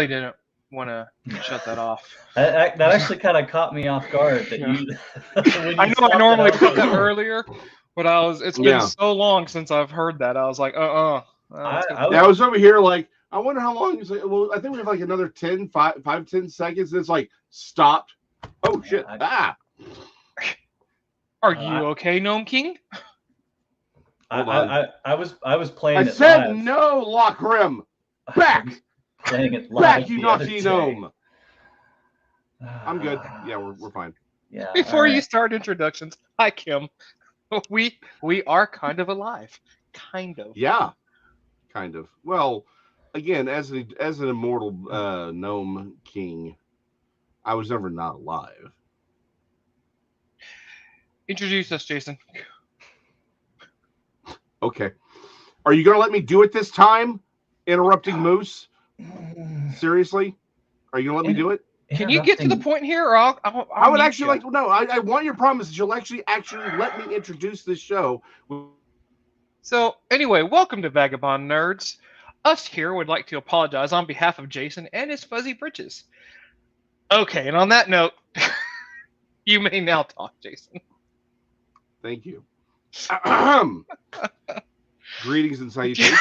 really didn't want to shut that off. That actually kind of caught me off guard. That Yeah. you. I know I normally put that earlier, but it's been so long since I've heard that. I was like, I was over here like, I wonder how long. It's like, well, I think we have like another 10 seconds. And it's like stopped. Oh shit! Are you okay, Gnome King? I was playing. I said live. No, Lockrim. Back. Playing it live. Back, you naughty gnome. I'm good. Yeah, we're fine. Yeah. Before you start introductions, hi Kim. We are kind of alive. Kind of. Yeah. Kind of. Well, again, as an immortal gnome king, I was never not alive. Introduce us, Jason. Okay. Are you going to let me do it this time? Interrupting Moose? Seriously? Are you going to let me do it? Can you get to the point here? Or I would actually like to know. I want your promise that you'll actually let me introduce this show. So, anyway, welcome to Vagabond Nerds. Us here would like to apologize on behalf of Jason and his fuzzy britches. Okay, and on that note, you may now talk, Jason. Thank you. Greetings and salutations.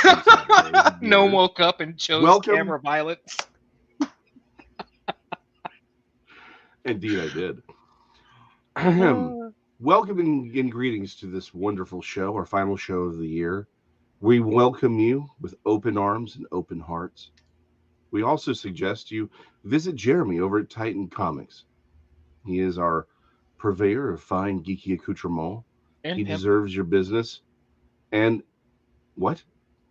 Gnome woke up and chose camera violence. Indeed, I did. Welcome and greetings to this wonderful show, our final show of the year. We welcome you with open arms and open hearts. We also suggest you visit Jeremy over at Titan Comics. He is our purveyor of fine geeky accoutrement. He deserves your business. And what?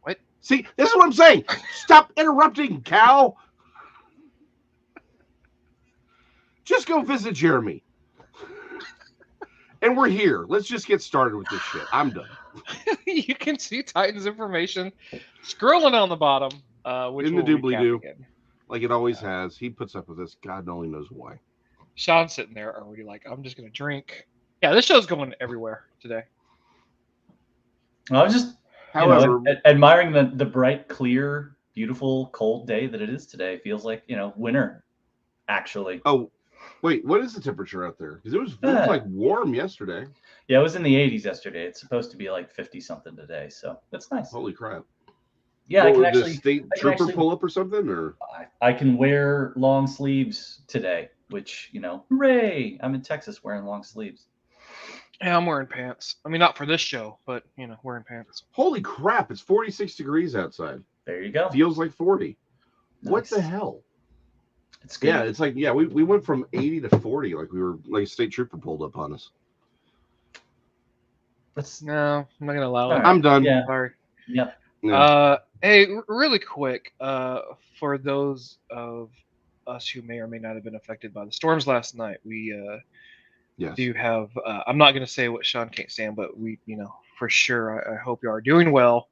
What? See, this is what I'm saying. Stop interrupting, cow. Just go visit Jeremy. And we're here. Let's just get started with this shit. I'm done. You can see Titan's information scrolling on the bottom. Which in the doobly-doo. Like it always has. He puts up with this. God only knows why. Sean's sitting there already like, I'm just going to drink. Yeah, this show's going everywhere today. I was just admiring the bright, clear, beautiful, cold day that it is today. It feels like, winter, actually. Oh, wait, what is the temperature out there? Because it was like warm yesterday. Yeah, it was in the 80s yesterday. It's supposed to be like 50-something today, so that's nice. Holy crap. Yeah, I can actually... state trooper pull up or something? Or I can wear long sleeves today, which, hooray! I'm in Texas wearing long sleeves. Yeah, I'm wearing pants. I mean, not for this show, but, wearing pants. Holy crap, it's 46 degrees outside. There you go. Feels like 40. Nice. What the hell? It's good. Yeah, it's like, we went from 80 to 40, like we were, like a state trooper pulled up on us. No, I'm not going to allow it. I'm done. Yeah. Sorry. Yep. Yeah. Hey, really quick, for those of us who may or may not have been affected by the storms last night, we do have, I'm not going to say what Sean can't stand, but we, for sure, I hope you are doing well.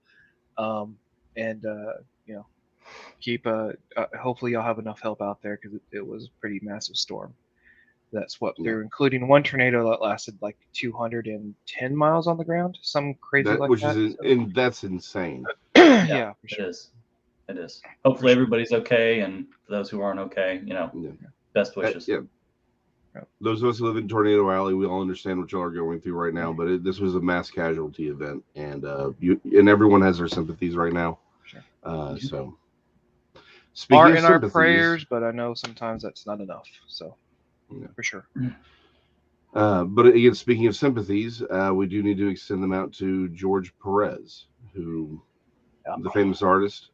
And keep, hopefully y'all have enough help out there because it was a pretty massive storm. That's what they're including one tornado that lasted like 210 miles on the ground, some crazy like that. That's insane. Yeah, for sure. It is. Hopefully everybody's okay, and for those who aren't okay, best wishes. Those of us who live in Tornado Alley, we all understand what y'all are going through right now. But this was a mass casualty event, and everyone has their sympathies right now. Sure. So, speaking in our prayers, but I know sometimes that's not enough. So, for sure. But again, speaking of sympathies, we do need to extend them out to George Perez, who, the famous artist,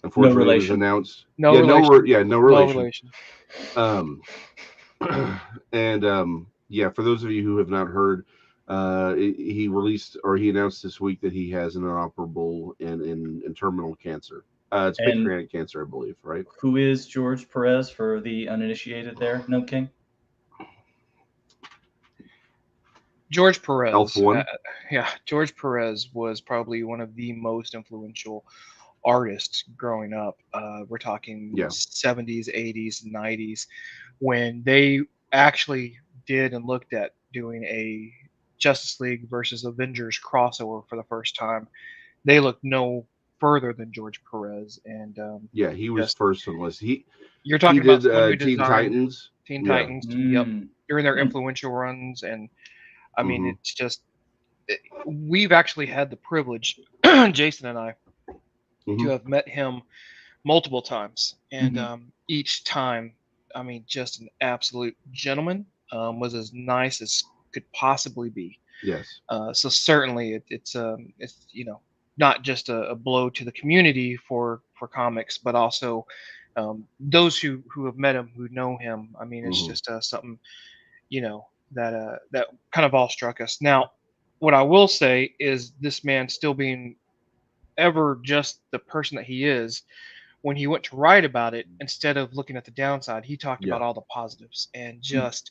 unfortunately was announced. No relation. No relation. And for those of you who have not heard, he announced this week that he has an inoperable and terminal cancer. It's pancreatic cancer, I believe, right? Who is George Perez for the uninitiated there, Gnome King? George Perez. Elf1? George Perez was probably one of the most influential artists growing up. We're talking 70s, 80s, 90s, when they actually did and looked at doing a Justice League versus Avengers crossover for the first time. They looked no further than George Perez. And yeah, he was first on the list. You're talking about someone who Teen designed Titans. Teen Titans, yep, during their Mm. influential runs, and I mean, it's just we've actually had the privilege, Jason and I, to have met him multiple times, and each time, I mean, just an absolute gentleman. Was as nice as could possibly be. Yes. So certainly, it's not just a blow to the community for comics, but also those who have met him, who know him. I mean, it's just something, that kind of all struck us. Now, what I will say is this man still being ever just the person that he is. When he went to write about it, instead of looking at the downside, he talked about all the positives and just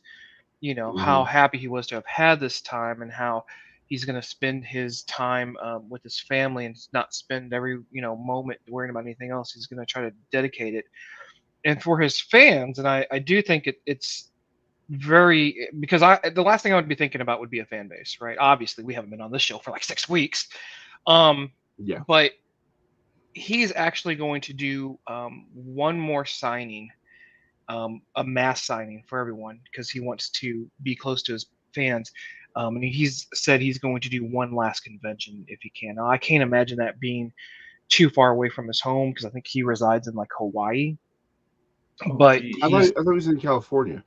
how happy he was to have had this time, and how he's going to spend his time with his family and not spend every moment worrying about anything else. He's going to try to dedicate it. And for his fans, and I do think it's very, because the last thing I would be thinking about would be a fan base, right? Obviously, we haven't been on this show for like 6 weeks. But he's actually going to do one more signing, a mass signing for everyone, because he wants to be close to his fans. And he's said he's going to do one last convention if he can. Now, I can't imagine that being too far away from his home, because I think he resides in like Hawaii. But I thought he was in California.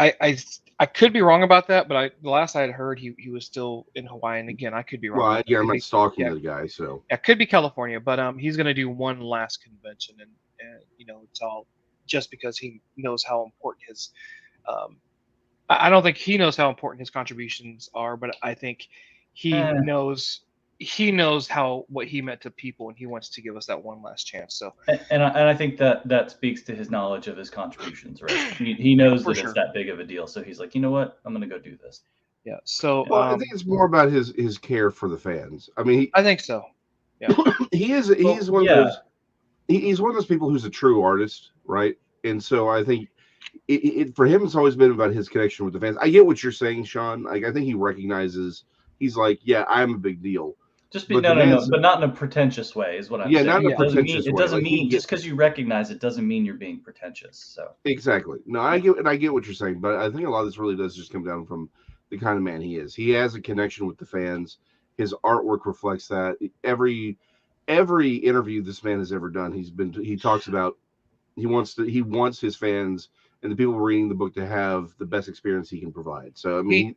I could be wrong about that, but the last I had heard, he was still in Hawaii. And again, I could be wrong. Well, I'm not stalking the guy, so it could be California. But he's going to do one last convention, and it's all just because he knows how important his. I don't think he knows how important his contributions are, but I think he knows what he meant to people, and he wants to give us that one last chance. So, and I think that speaks to his knowledge of his contributions, right? He knows that it's that big of a deal, so he's like, you know what, I'm going to go do this. Yeah. So, I think it's more about his care for the fans. I mean, I think so. Yeah. He's one of those. He's one of those people who's a true artist, right? And so I think it for him, it's always been about his connection with the fans. I get what you're saying, Sean. Like, I think he recognizes. He's like, yeah, I'm a big deal. But not in a pretentious way, is what I'm saying. Not in a pretentious way. It doesn't mean just because you recognize it doesn't mean you're being pretentious. So exactly. No, I get what you're saying, but I think a lot of this really does just come down from the kind of man he is. He has a connection with the fans. His artwork reflects that. Every interview this man has ever done, he talks about he wants his fans and the people reading the book to have the best experience he can provide. So I mean,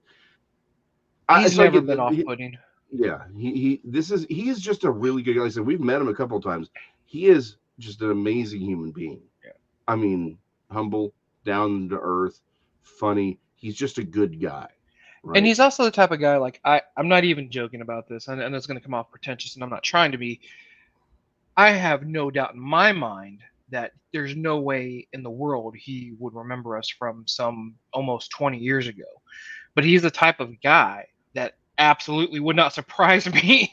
he's never been off-putting. Yeah, he is just a really good guy. Like I said, we've met him a couple of times. He is just an amazing human being. Yeah. I mean, humble, down to earth, funny. He's just a good guy. Right? And he's also the type of guy, like, I'm not even joking about this, and it's going to come off pretentious, and I'm not trying to be. I have no doubt in my mind that there's no way in the world he would remember us from some almost 20 years ago. But he's the type of guy that absolutely would not surprise me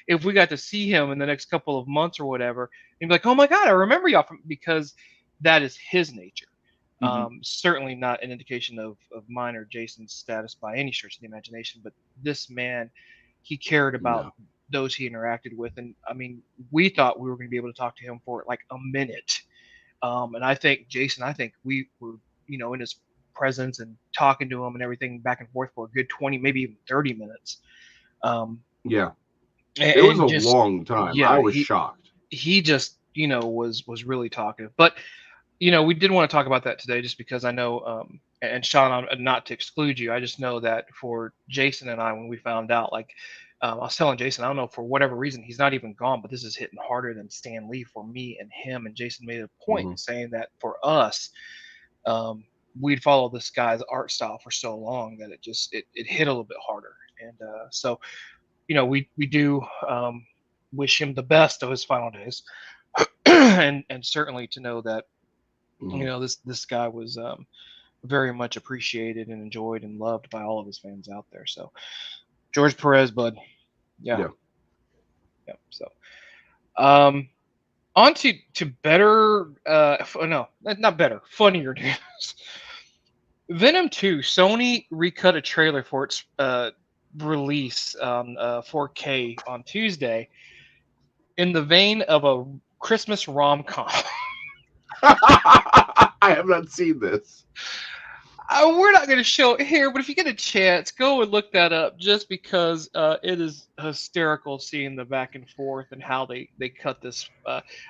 if we got to see him in the next couple of months or whatever, and be like, oh my God, I remember y'all because that is his nature. Certainly not an indication of mine or Jason's status by any stretch of the imagination, but this man, he cared about those he interacted with. And I mean, we thought we were going to be able to talk to him for like a minute. And I think we were, in his presence and talking to him and everything back and forth for a good 20, maybe even 30 minutes. It was a long time. Yeah, I was shocked. He just, was really talkative. But, we did want to talk about that today just because I know, and Sean, not to exclude you, I just know that for Jason and I, when we found out, like, I was telling Jason, I don't know, for whatever reason, he's not even gone, but this is hitting harder than Stan Lee for me and him. And Jason made a point saying that for us, we'd followed this guy's art style for so long that it hit a little bit harder. And so, we do wish him the best of his final days, and certainly to know that this guy was very much appreciated and enjoyed and loved by all of his fans out there. So George Perez, bud. Yeah. So on to better no, not better, funnier news. Venom 2, Sony recut a trailer for its release on 4K on Tuesday. in the vein of a Christmas rom-com. I have not seen this. We're not going to show it here, but if you get a chance, go and look that up just because it is hysterical seeing the back and forth and how they cut this.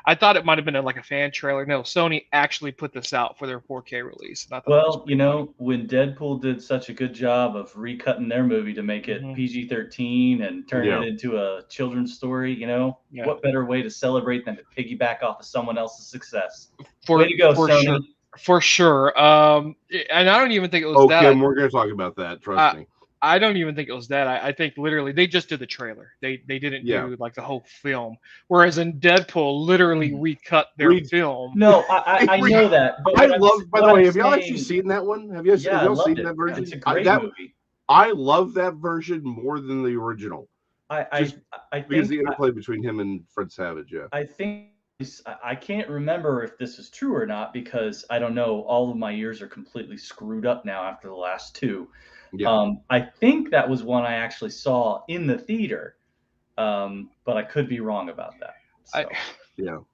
I thought it might have been like a fan trailer. No, Sony actually put this out for their 4K release. And I well, you know, when Deadpool did such a good job of recutting their movie to make it PG-13 and turn it into a children's story, you know, what better way to celebrate than to piggyback off of someone else's success? Way to go, Sony. Sure. For sure. And I don't even think it was that. Okay, we're going to talk about that. Trust me. I don't even think it was that. I think literally they just did the trailer. They didn't do like the whole film. Whereas in Deadpool, literally recut their film. No, I know that. But I love. By the way, have y'all actually seen that one? Have y'all seen that version? It's a great movie. I love that version more than the original. I think because the interplay between him and Fred Savage. Yeah. I can't remember if this is true or not because I don't know. All of my years are completely screwed up now after the last two. Yeah. I think that was one I actually saw in the theater, but I could be wrong about that. So.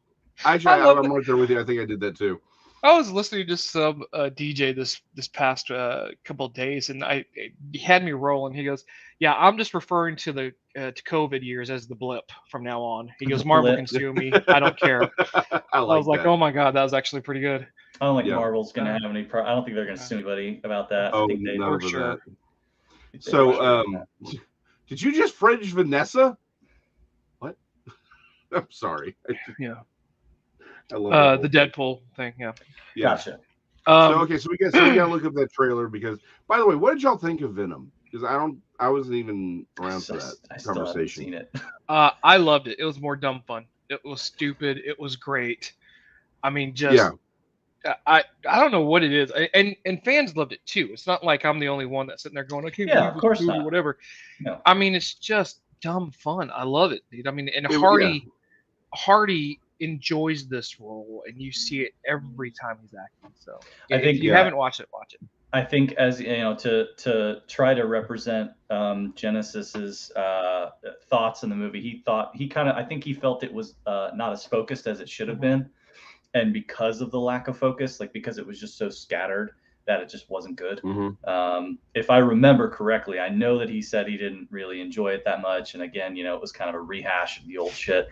Actually, I'm right there with you. I think I did that too. I was listening to some DJ this past couple of days, and he had me rolling. He goes, "Yeah, I'm just referring to the to COVID years as the blip from now on." He goes, "Marvel can sue me. I don't care." I was like, "Oh my god, that was actually pretty good." I don't think Marvel's gonna have any. I don't think they're gonna sue anybody about that. Oh, I think none of that. So, did you just fringe Vanessa? What? I'm sorry. Yeah. I love the Deadpool thing. Yeah. Gotcha. So we gotta look up that trailer because, by the way, what did y'all think of Venom? Because I wasn't even around for that conversation. Still seen it. I loved it. It was more dumb fun. It was stupid. It was great. I mean, I don't know what it is, and fans loved it too. It's not like I'm the only one that's sitting there going, "Okay, of course not." Whatever. No. I mean, it's just dumb fun. I love it, dude. I mean, and Hardy enjoys this role, and you see it every time he's acting. So I think if you haven't watched it, watch it. I think, as you know, to try to represent Genesis's thoughts in the movie, I think he felt it was not as focused as it should have been, and because of the lack of focus, like because it was just so scattered that it just wasn't good. If I remember correctly, I know that he said he didn't really enjoy it that much, and again, you know, it was kind of a rehash of the old shit.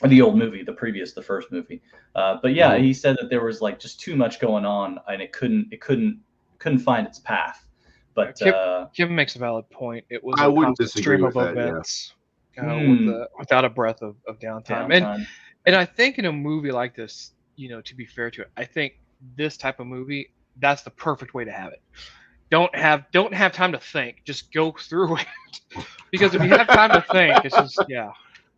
The old movie, the first movie. But yeah, he said that there was like just too much going on and it couldn't find its path. But Kim makes a valid point. It was I wouldn't disagree with that. Events, without a breath of downtime. And I think in a movie like this, you know, to be fair to it, I think this type of movie, that's the perfect way to have it. Don't have time to think. Just go through it. Because if you have time to think, it's just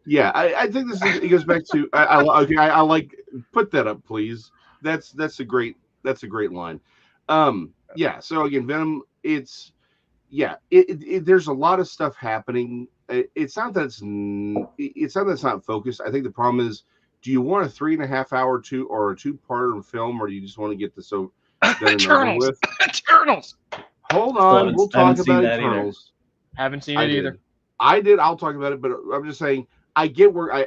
Yeah, I think it goes back to I like put that up, please. That's a great line. So again, Venom, there's a lot of stuff happening. It's not that it's not focused. I think the problem is, do you want a 3.5 hour or a 2-part film, or do you just want to get this done and over with? Eternals. Hold on, we'll talk about Eternals. Haven't seen it either. I did. I'll talk about it, but I'm just saying. I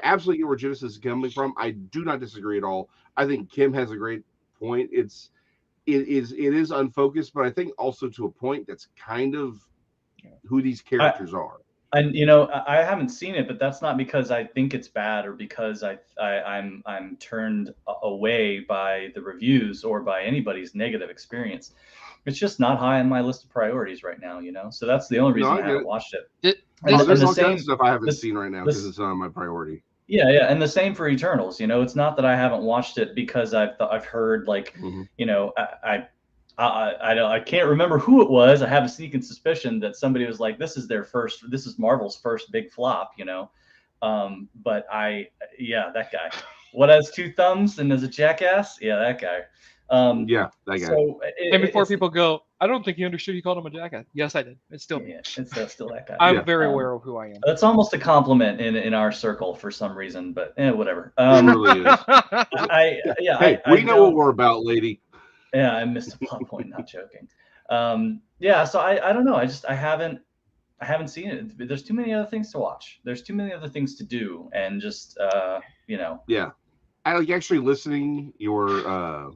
absolutely get where Genesis is coming from. I do not disagree at all. I think Kim has a great point. It is unfocused, but I think also to a point that's kind of who these characters are. And you know, I haven't seen it, but that's not because I think it's bad or because I'm turned away by the reviews or by anybody's negative experience. It's just not high on my list of priorities right now, you know. So that's the only reason I haven't watched it. There's all kinds of stuff I haven't seen right now because it's not on my priority. Yeah, and the same for Eternals. You know, it's not that I haven't watched it because I've heard like, you know, I can't remember who it was. I have a sneaking suspicion that somebody was like, this is Marvel's first big flop, you know. But that guy. What has 2 thumbs and is a jackass? Yeah, that guy. That guy. So and before people go, I don't think you understood you called him a jackass. Yes, I did. It's still it's still that guy. I'm very aware of who I am. That's almost a compliment in our circle for some reason, but whatever. It really is. Hey, we know what we're about, lady. Yeah, I missed a plot point. Not joking. So I don't know. I haven't I haven't seen it. There's too many other things to watch. There's too many other things to do, and just Yeah, I like actually listening your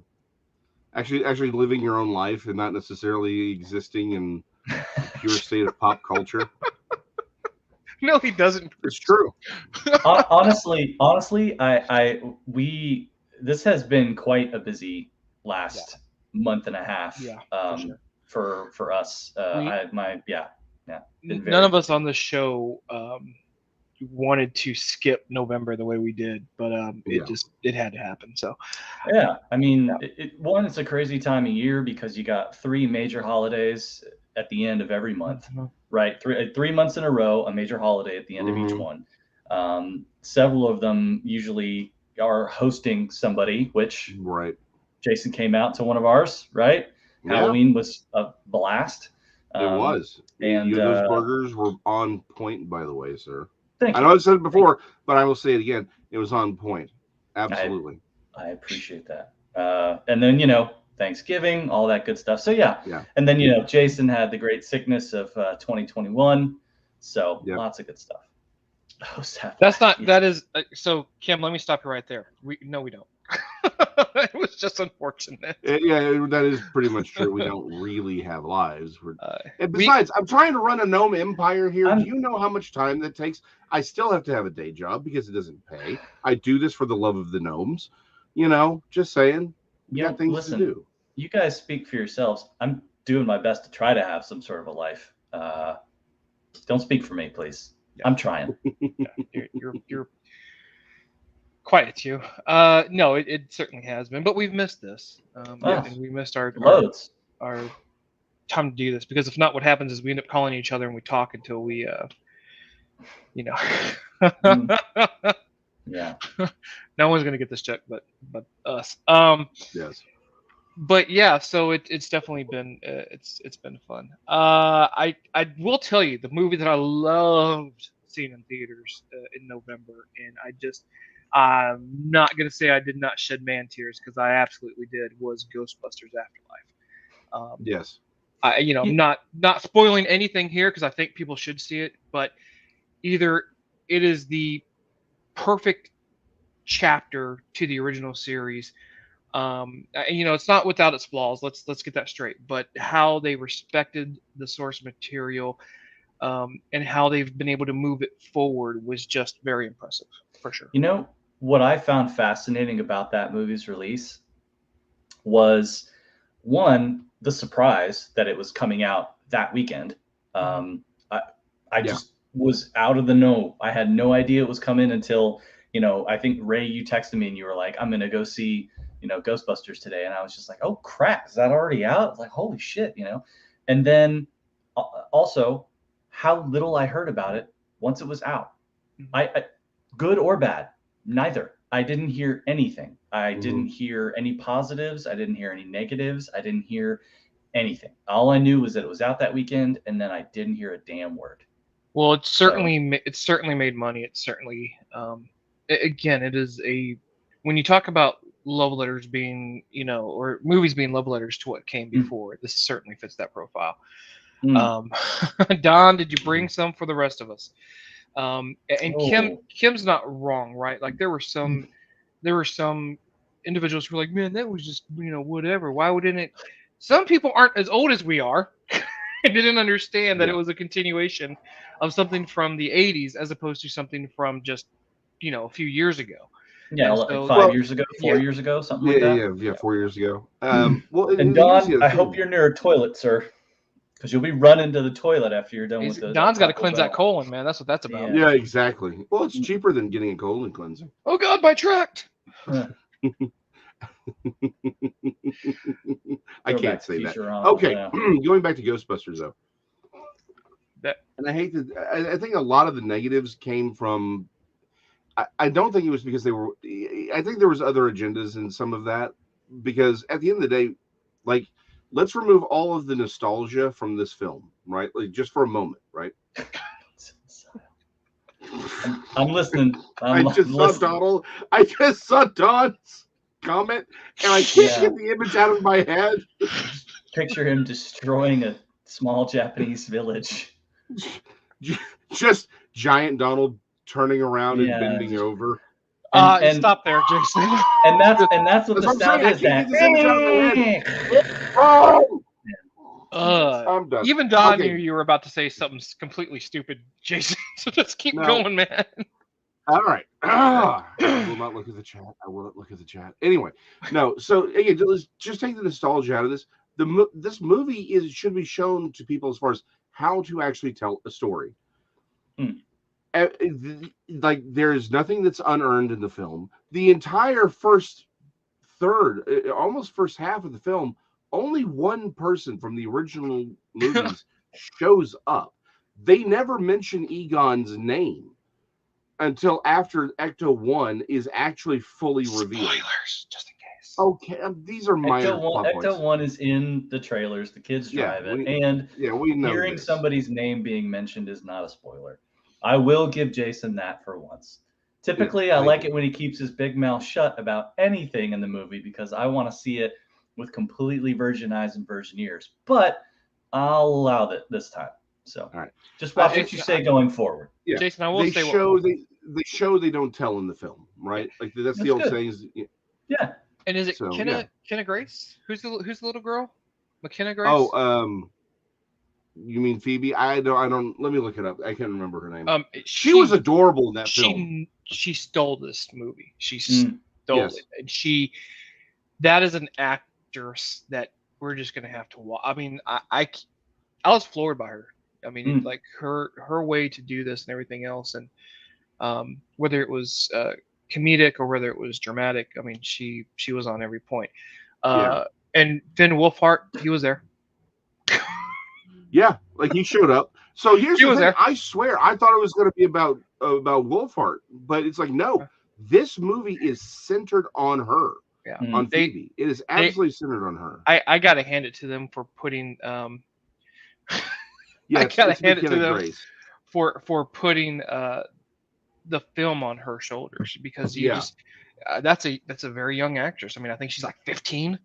actually living your own life and not necessarily existing in a pure state of pop culture. No, he doesn't. It's true. honestly, this has been quite a busy last month and a half. Yeah, for us. None of us on the show wanted to skip November the way we did, but it had to happen. So yeah, I mean, it's a crazy time of year because you got 3 major holidays at the end of every month, right? 3 months in a row, a major holiday at the end of each one. Several of them usually are hosting somebody, which Jason came out to one of ours, right? Yeah. Halloween was a blast. It was. And those burgers were on point, by the way, sir. I know I've said it before, but I will say it again. It was on point. Absolutely. I appreciate that. And then, Thanksgiving, all that good stuff. So, yeah. And then, Jason had the great sickness of 2021. So, lots of good stuff. That is, so Kim, let me stop you right there. We don't. It was just unfortunate. That is pretty much true. We don't really have lives. And besides, I'm trying to run a gnome empire here. Do you know how much time that takes? I still have to have a day job because it doesn't pay. I do this for the love of the gnomes. Just saying. You got things to do. You guys speak for yourselves. I'm doing my best to try to have some sort of a life. Don't speak for me, please. Yeah. I'm trying. You're quiet, you. No, it certainly has been, but we've missed this. And we missed our time to do this, because if not, what happens is we end up calling each other and we talk until we, Yeah. No one's gonna get this check, but us. Yes. But yeah, so it's definitely been it's been fun. I will tell you the movie that I loved seeing in theaters in November, and I'm not gonna say I did not shed man tears, because I absolutely did, was Ghostbusters Afterlife. Yes. I'm not spoiling anything here, because I think people should see it, but either it is the perfect chapter to the original series. It's not without its flaws. Let's get that straight. But how they respected the source material, and how they've been able to move it forward was just very impressive, for sure. What I found fascinating about that movie's release was, one, the surprise that it was coming out that weekend. I just was out of the know. I had no idea it was coming until, I think, Ray, you texted me and you were like, I'm going to go see, Ghostbusters today. And I was just like, oh crap, is that already out? I was like, holy shit, And then also how little I heard about it once it was out. I good or bad, neither. I didn't hear anything. I didn't hear any positives. I didn't hear any negatives. I didn't hear anything. All I knew was that it was out that weekend, and then I didn't hear a damn word. Well, it's certainly made money. It's certainly, again, it is when you talk about love letters being, or movies being love letters to what came before, this certainly fits that profile. Don, did you bring some for the rest of us? And Kim's not wrong, right? Like there were some individuals who were like, man, that was just, whatever. Why wouldn't it? Some people aren't as old as we are and didn't understand that it was a continuation of something from the 80s as opposed to something from just, a few years ago. Yeah, like 5 years ago, 4 years ago, something like that. Yeah, 4 years ago. And Don, I hope you're near a toilet, sir, because you'll be running to the toilet after you're done with the. Don's got to cleanse that colon, man. That's what that's about. Yeah, exactly. Well, it's cheaper than getting a colon cleansing. Oh God, by tract. I can't say that. Okay, going back to Ghostbusters though. And I hate that. I think a lot of the negatives came from. I don't think it was because they were. I think there was other agendas in some of that, because at the end of the day, like, let's remove all of the nostalgia from this film, right? Like, just for a moment, right? I'm listening. I just saw Don's comment, and I can't get the image out of my head. Picture him destroying a small Japanese village. just giant Donald turning around and bending over. And stop there, Jason. And that's what the sound is. That. I'm done. Even Don knew you were about to say something completely stupid, Jason. So just keep going, man. All right. I will not look at the chat. I will not look at the chat. Anyway, no. So again, let's just take the nostalgia out of this. This movie should be shown to people as far as how to actually tell a story. Like there's nothing that's unearned in the film. The entire first third, almost first half of the film, only one person from the original movies shows up. They never mention Egon's name until after Ecto 1 is actually fully revealed. Spoilers, just in case. Okay, these are minor plot points. Ecto 1 is in the trailers. The kids drive it. And we know hearing somebody's name being mentioned is not a spoiler. I will give Jason that for once. Typically, I like it when he keeps his big mouth shut about anything in the movie because I want to see it with completely virgin eyes and virgin ears. But I'll allow that this time. So just watch what you say going forward. Yeah. Jason, I will say they show they don't tell in the film, right? Like that's the old saying. Yeah. And is it Kenna Grace? Who's the little girl? McKenna Grace? Oh, you mean Phoebe? I don't. Let me look it up. I can't remember her name. She was adorable in that film. She stole this movie. She stole it, and that is an actress that we're just gonna have to watch. I mean, I was floored by her. I mean, like her way to do this and everything else, and whether it was comedic or whether it was dramatic, I mean, she was on every point. And Finn Wolfhard, he was there. Yeah, like he showed up. So here's the thing. There. I swear, I thought it was going to be about Wolfhard, but it's like no. This movie is centered on her. Yeah, on Phoebe. It is absolutely centered on her. I gotta hand it to them for putting. I gotta hand it to them for putting the film on her shoulders because that's a very young actress. I mean, I think she's like 15.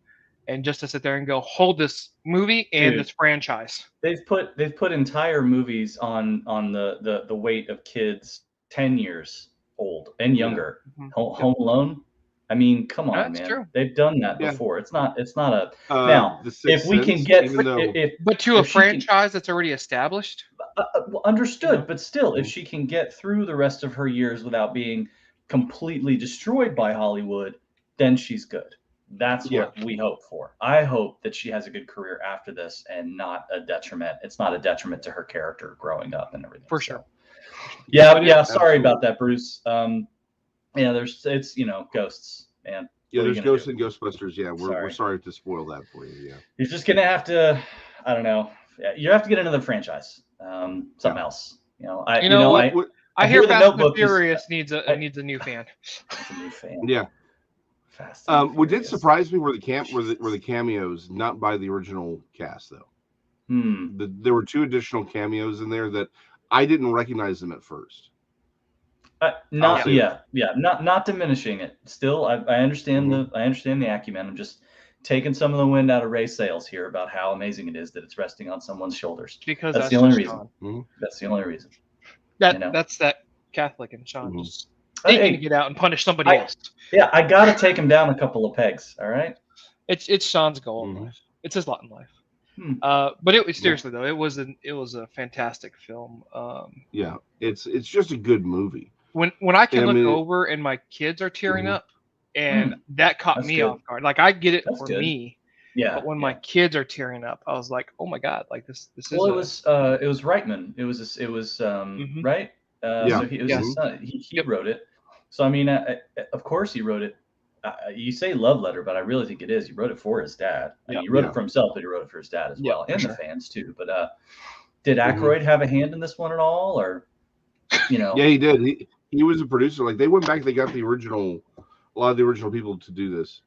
And just to sit there and go, hold this movie and this franchise. They've put entire movies on the weight of kids 10 years old and younger. Home Alone. I mean, come on, man. True. They've done that before. It's not a now. If we can get, but to a franchise that's already established. Understood, but still, if she can get through the rest of her years without being completely destroyed by Hollywood, then she's good. That's what we hope for. I hope that she has a good career after this and not a detriment. It's not a detriment to her character growing up and everything. For sure. Yeah. Sorry about that, Bruce. It's ghosts, man. Yeah, there's ghosts and Ghostbusters. Yeah, we're sorry to spoil that for you. Yeah. You're just gonna have to. I don't know. You have to get another franchise. Something else. I hear Fast and Furious needs a new fan. It's a new fan. Yeah. What did surprise me were the cameos, not by the original cast though. There were 2 additional cameos in there that I didn't recognize them at first. Not diminishing it. Still, I understand the acumen. I'm just taking some of the wind out of Ray's sails here about how amazing it is that it's resting on someone's shoulders. Because that's the only reason. That's the only reason. That's that Catholic and Sean just needing to get out and punish somebody else. Yeah, I got to take him down a couple of pegs. All right. It's Sean's goal in life. It's his lot in life. But it was seriously though. It was a fantastic film. It's just a good movie. When I can look over and my kids are tearing up, and that caught me off guard. Like I get it for me. Yeah. But when my kids are tearing up, I was like, oh my god, like this is. Well, it was Reitman. It was right. So he wrote it. So I mean, of course he wrote it. You say love letter, but I really think it is. He wrote it for his dad. I mean, he wrote it for himself, but he wrote it for his dad as well, and the fans too. But did Aykroyd have a hand in this one at all, or Yeah, he did. He was a producer. Like they went back, they got a lot of the original people to do this.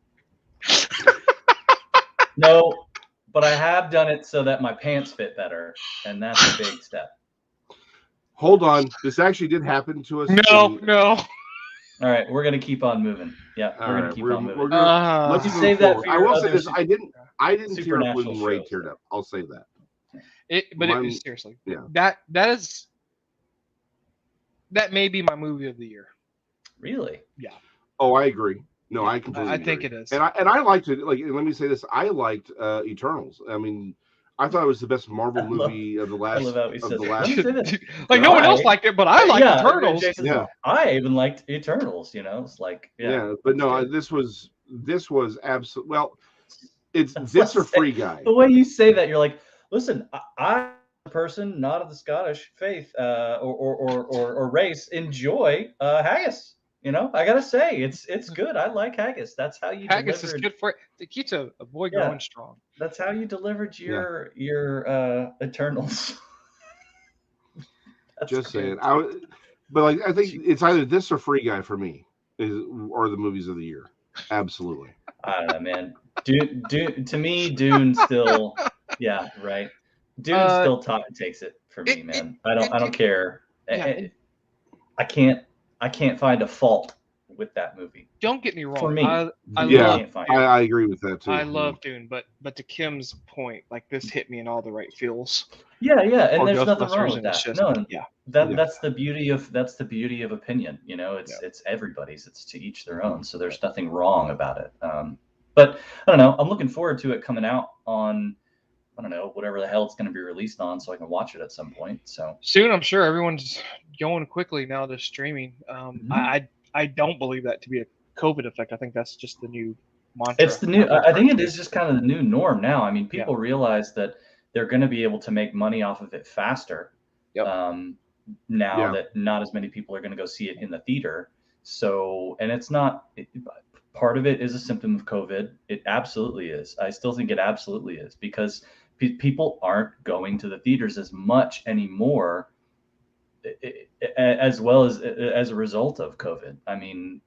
No, but I have done it so that my pants fit better, and that's a big step. Hold on, this actually did happen to us. No. All right, we're gonna keep on moving. Yeah, we're gonna keep on moving. Let's save that. For I will say this: I didn't tear up when Ray teared up. I'll say that. Seriously, that is that may be my movie of the year. Really? Yeah. Oh, I agree. No, Yeah, I completely agree. think it is. And I liked it. Like, let me say this: I liked Eternals. I mean, I thought it was the best Marvel movie of the last. I love how he says, let me last. say this. Like no one else liked it, but I liked Eternals. Jason's Yeah. like, I even liked Eternals. You know, it's like But no, good. this was absolute. Well, it's this or Free Guy. The way you say that, you're like, listen, I a person not of the Scottish faith or race enjoy haggis. You know, I gotta say, it's good. I like haggis. That's how you Haggis delivered. is good for it. It keeps a boy growing strong. That's how you delivered your Eternals. Just saying. But like, I think it's either this or Free Guy for me, or the movies of the year. Absolutely. I don't know, man. Dune, to me, Dune still, yeah, right. Dune still takes it for me, man. I don't care. Yeah, I can't find a fault with that movie. Don't get me wrong. For me, I agree with that too. I love Dune, but to Kim's point, like this hit me in all the right feels. Yeah, and there's nothing wrong with that. Just, that's the beauty of opinion. You know, it's everybody's. It's to each their own. So there's nothing wrong about it. But I don't know. I'm looking forward to it coming out on, I don't know, whatever the hell it's going to be released on, so I can watch it at some point. So soon, I'm sure everyone's going quickly now to streaming. I don't believe that to be a COVID effect. I think that's just the new mantra. It's the new. I think it is just kind of the new norm now. I mean, people realize that they're going to be able to make money off of it faster. Now that not as many people are going to go see it in the theater. So, and it's not. Part of it is a symptom of COVID. It absolutely is. I still think it absolutely is, because people aren't going to the theaters as much anymore, as well as a result of COVID. I mean,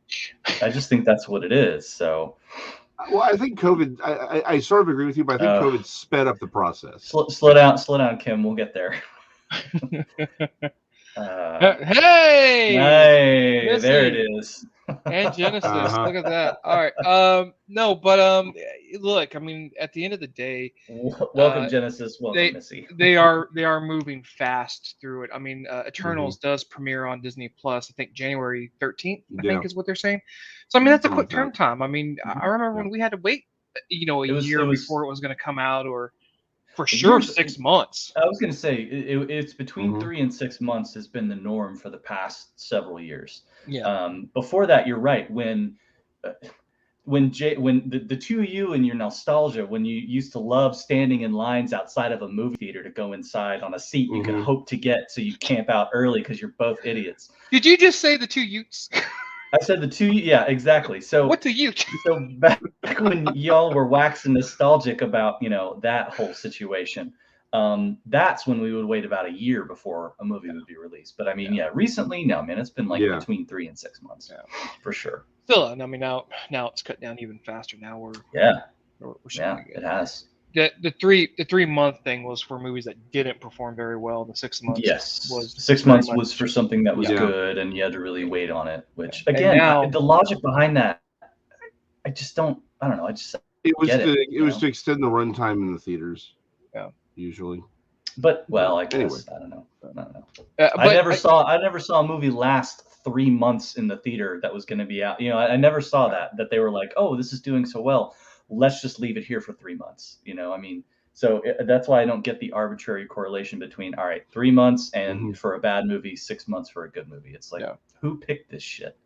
I just think that's what it is. So, well, I think COVID. I sort of agree with you, but I think COVID sped up the process. Slow down, Kim. We'll get there. Hey, there it is. And Genesis, look at that. All right. No, but look, I mean, at the end of the day, welcome Genesis, welcome Missy. They are moving fast through it. I mean, Eternals does premiere on Disney Plus, I think January 13th, I think is what they're saying. So I mean, that's a quick turn time. I mean, I remember when we had to wait, a year before it was going to come out, or for sure 6 months. I was going to say it's between 3 and 6 months has been the norm for the past several years. Before that, you're right. When the two of you and your nostalgia, when you used to love standing in lines outside of a movie theater to go inside on a seat you could hope to get, so you camp out early because you're both idiots. Did you just say the two Utes? I said the two. Yeah, exactly. So what's a Ute? So back when y'all were waxing nostalgic about that whole situation, that's when we would wait about a year before a movie would be released. But I mean, recently, no, man, it's been like between 3 and 6 months, for sure. Still, I mean, now it's cut down even faster. Now we're it has. The 3 month thing was for movies that didn't perform very well. The 6 months was 6 months was for something that was good, and you had to really wait on it. Which again, the logic behind that, I don't know. It was to extend the runtime in the theaters. Yeah, usually. But I guess I don't know. I never saw a movie last 3 months in the theater that was going to be out. I never saw that they were like, oh, this is doing so well, let's just leave it here for 3 months. I mean, so that's why I don't get the arbitrary correlation between 3 months and for a bad movie, 6 months for a good movie. It's like, who picked this shit?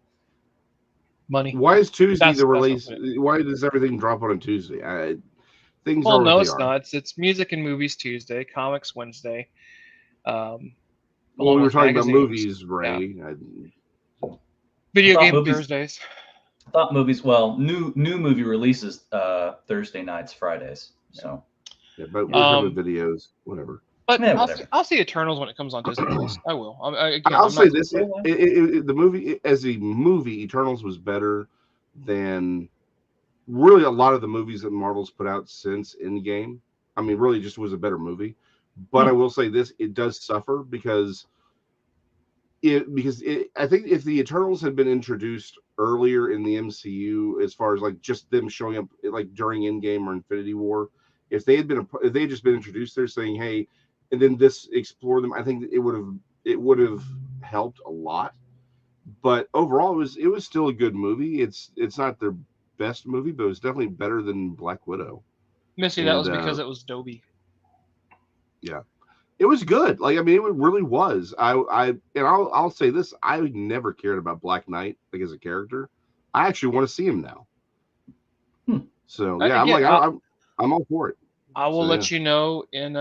Money. Why is Tuesday the release? Why does everything drop on a Tuesday? No, it's not. It's music and movies Tuesday, comics Wednesday. We were talking about movies, Ray. Video game Thursdays. Thought movies. Well, new movie releases Thursday nights, Fridays. So. Yeah, but we're talking about videos, whatever. But I'll see Eternals when it comes on Disney Plus. I will. I'll say this: the movie, as a movie, Eternals was better than really a lot of the movies that Marvel's put out since Endgame. I mean, really, just was a better movie. But I will say this: it does suffer because I think if the Eternals had been introduced earlier in the MCU, as far as like just them showing up like during Endgame or Infinity War, if they had just been introduced there saying, hey, and then this explore them, I think it would it would have helped a lot. But overall, it was still a good movie. It's not their best movie, but it was definitely better than Black Widow. Missy, that was because it was Dobie. Yeah, it was good. Like, I mean, it really was. I'll say this: I never cared about Black Knight like as a character. I actually want to see him now. So yeah, I'm all for it. I will let you know in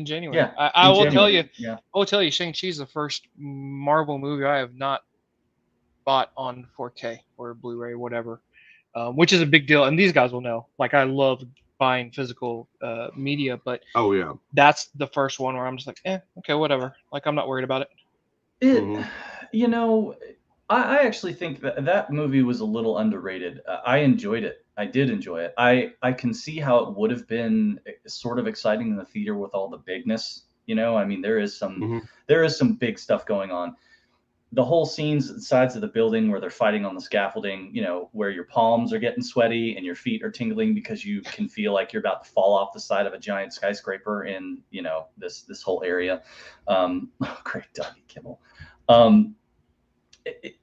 January. Yeah, I will tell you. Yeah. I will tell you, Shang-Chi's the first Marvel movie I have not bought on 4K or Blu-ray or whatever, which is a big deal. And these guys will know. Like, I love buying physical media, but that's the first one where I'm just like, okay, whatever. Like, I'm not worried about it. You know, I actually think that movie was a little underrated. I enjoyed it. I did enjoy it. I can see how it would have been sort of exciting in the theater with all the bigness. You know, I mean, there is some big stuff going on. The whole scenes, sides of the building where they're fighting on the scaffolding, you know, where your palms are getting sweaty and your feet are tingling because you can feel like you're about to fall off the side of a giant skyscraper in, you know, this whole area. Great, Dougie Kimmel.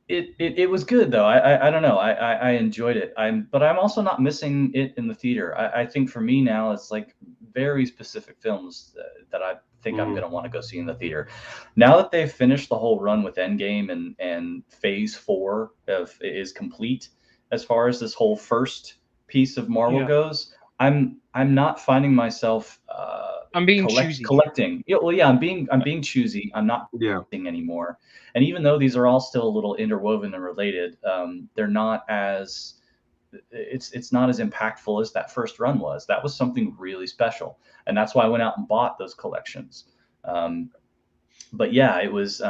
It was good though. I don't know. I enjoyed it. But I'm also not missing it in the theater. I think for me now, it's like very specific films that I think I'm going to want to go see in the theater. Now that they've finished the whole run with Endgame and Phase 4 is complete as far as this whole first piece of Marvel goes, I'm not finding myself I'm being choosy. Collecting. Yeah, well, yeah, I'm being choosy. I'm not collecting anymore. And even though these are all still a little interwoven and related, they're not as it's not as impactful as that first run was. That was something really special, and that's why I went out and bought those collections. But yeah, it was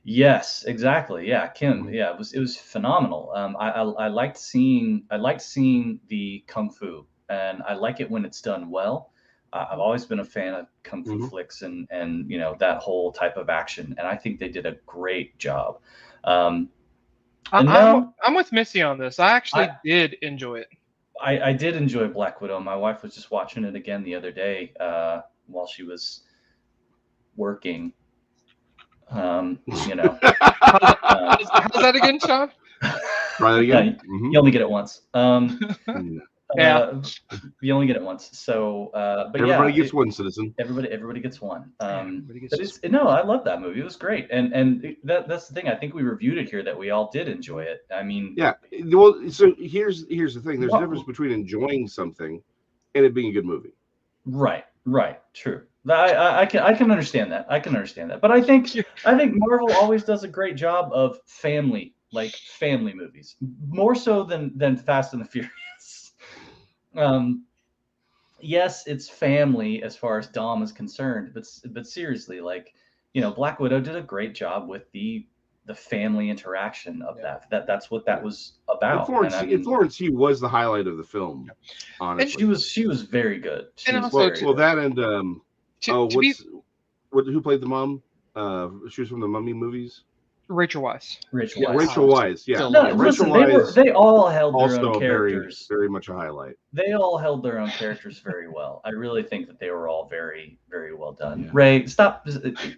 yes, exactly. Yeah, Kim. Yeah, it was phenomenal. I liked seeing the kung fu, and I like it when it's done well. I've always been a fan of kung fu flicks and you know, that whole type of action, and I think they did a great job. I'm with Missy on this. I actually did enjoy it. I did enjoy Black Widow. My wife was just watching it again the other day while she was working. You know, how's that again, Sean? Right again. You only get it once. Yeah, you only get it once. So, but everybody gets one, citizen. Everybody gets one. Everybody gets no, I love that movie. It was great, and that's the thing. I think we reviewed it here that we all did enjoy it. I mean, yeah. Well, so here's the thing. There's a difference between enjoying something and it being a good movie. Right. True. I can understand that. But I think Marvel always does a great job of family movies, more so than Fast and the Furious. Yes, it's family as far as Dom is concerned, but seriously, like, you know, Black Widow did a great job with the family interaction of that's what that was about. And Florence Hugh was the highlight of the film, honestly. And she was very good. That and who played the mom? She was from the Mummy movies. Rachel Weisz. Rachel Weisz. Yeah. Listen, they all held their own characters. Very much a highlight. They all held their own characters very well. I really think that they were all very, very well done. Yeah. Ray, stop.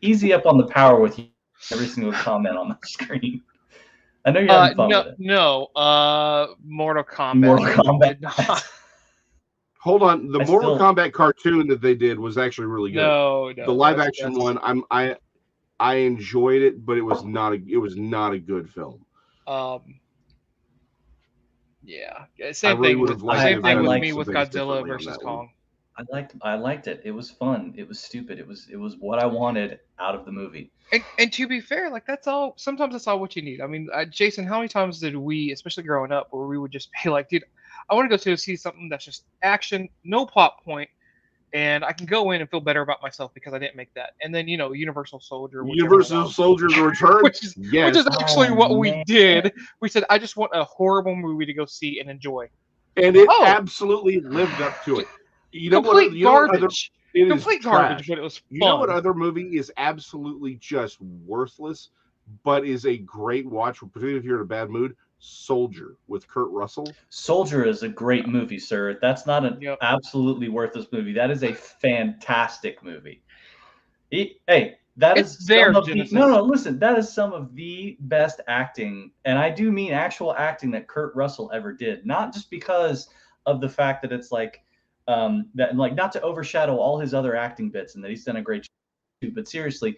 Easy up on the power with you. Every single comment on the screen. I know you're having fun with it. No. Mortal Kombat. Hold on. The Mortal Kombat cartoon that they did was actually really good. No. The live action one, I enjoyed it, but it was not a good film. Yeah. Same thing with me with Godzilla versus Kong. I liked it. It was fun. It was stupid. It was what I wanted out of the movie. And to be fair, like, that's all. Sometimes that's all what you need. I mean, Jason, how many times did we, especially growing up, where we would just be like, dude, I want to go see something that's just action, no plot point, and I can go in and feel better about myself because I didn't make that. And then, you know, Universal Soldier Soldiers Return, which is actually what we did. We said, I just want a horrible movie to go see and enjoy. And it absolutely lived up to it. You know what? Garbage. Complete garbage, but it was fun. You know what other movie is absolutely just worthless, but is a great watch, particularly if you're in a bad mood? Soldier with Kurt Russell. Soldier is a great movie, sir. That's not an absolutely worthless movie. That is a fantastic movie. Hey, That It's is there, some of the, Genesis. no, listen, that is some of the best acting, and I do mean actual acting that Kurt Russell ever did. Not just because of the fact that it's like that, like, not to overshadow all his other acting bits and that he's done a great job too, but seriously,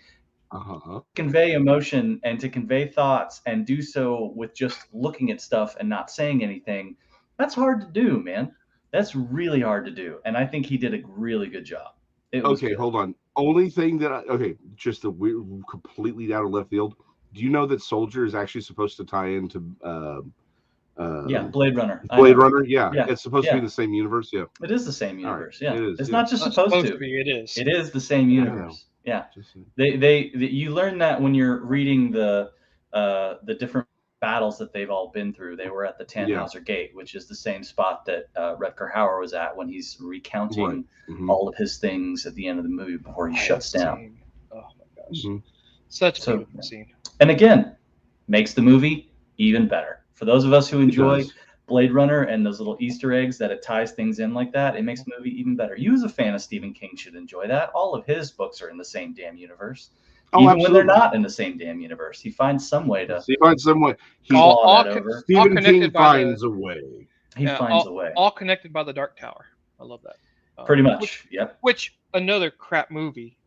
convey emotion and to convey thoughts and do so with just looking at stuff and not saying anything. That's hard to do, man. That's really hard to do, and I think he did a really good job. Okay, hold on. Only thing that just a weird, completely out of left field. Do you know that Soldier is actually supposed to tie into Blade Runner? Blade Runner, yeah, it's supposed to be the same universe. Yeah, it is the same universe. Right. Yeah, it is. It's not just supposed to be. It is. It is the same universe. Yeah, you learn that when you're reading the different battles that they've all been through. They were at the Tannhauser Gate, which is the same spot that Rutger Hauer was at when he's recounting all of his things at the end of the movie before he shuts down. Oh my gosh. Such a beautiful scene. And again, makes the movie even better. For those of us who enjoy Blade Runner and those little Easter eggs that it ties things in like that, it makes the movie even better. You as a fan of Stephen King should enjoy that. All of his books are in the same damn universe. Even when they're not in the same damn universe, he finds some way to. Stephen King finds a way. He finds a way. All connected by the Dark Tower. I love that. Pretty much, yep. Which another crap movie,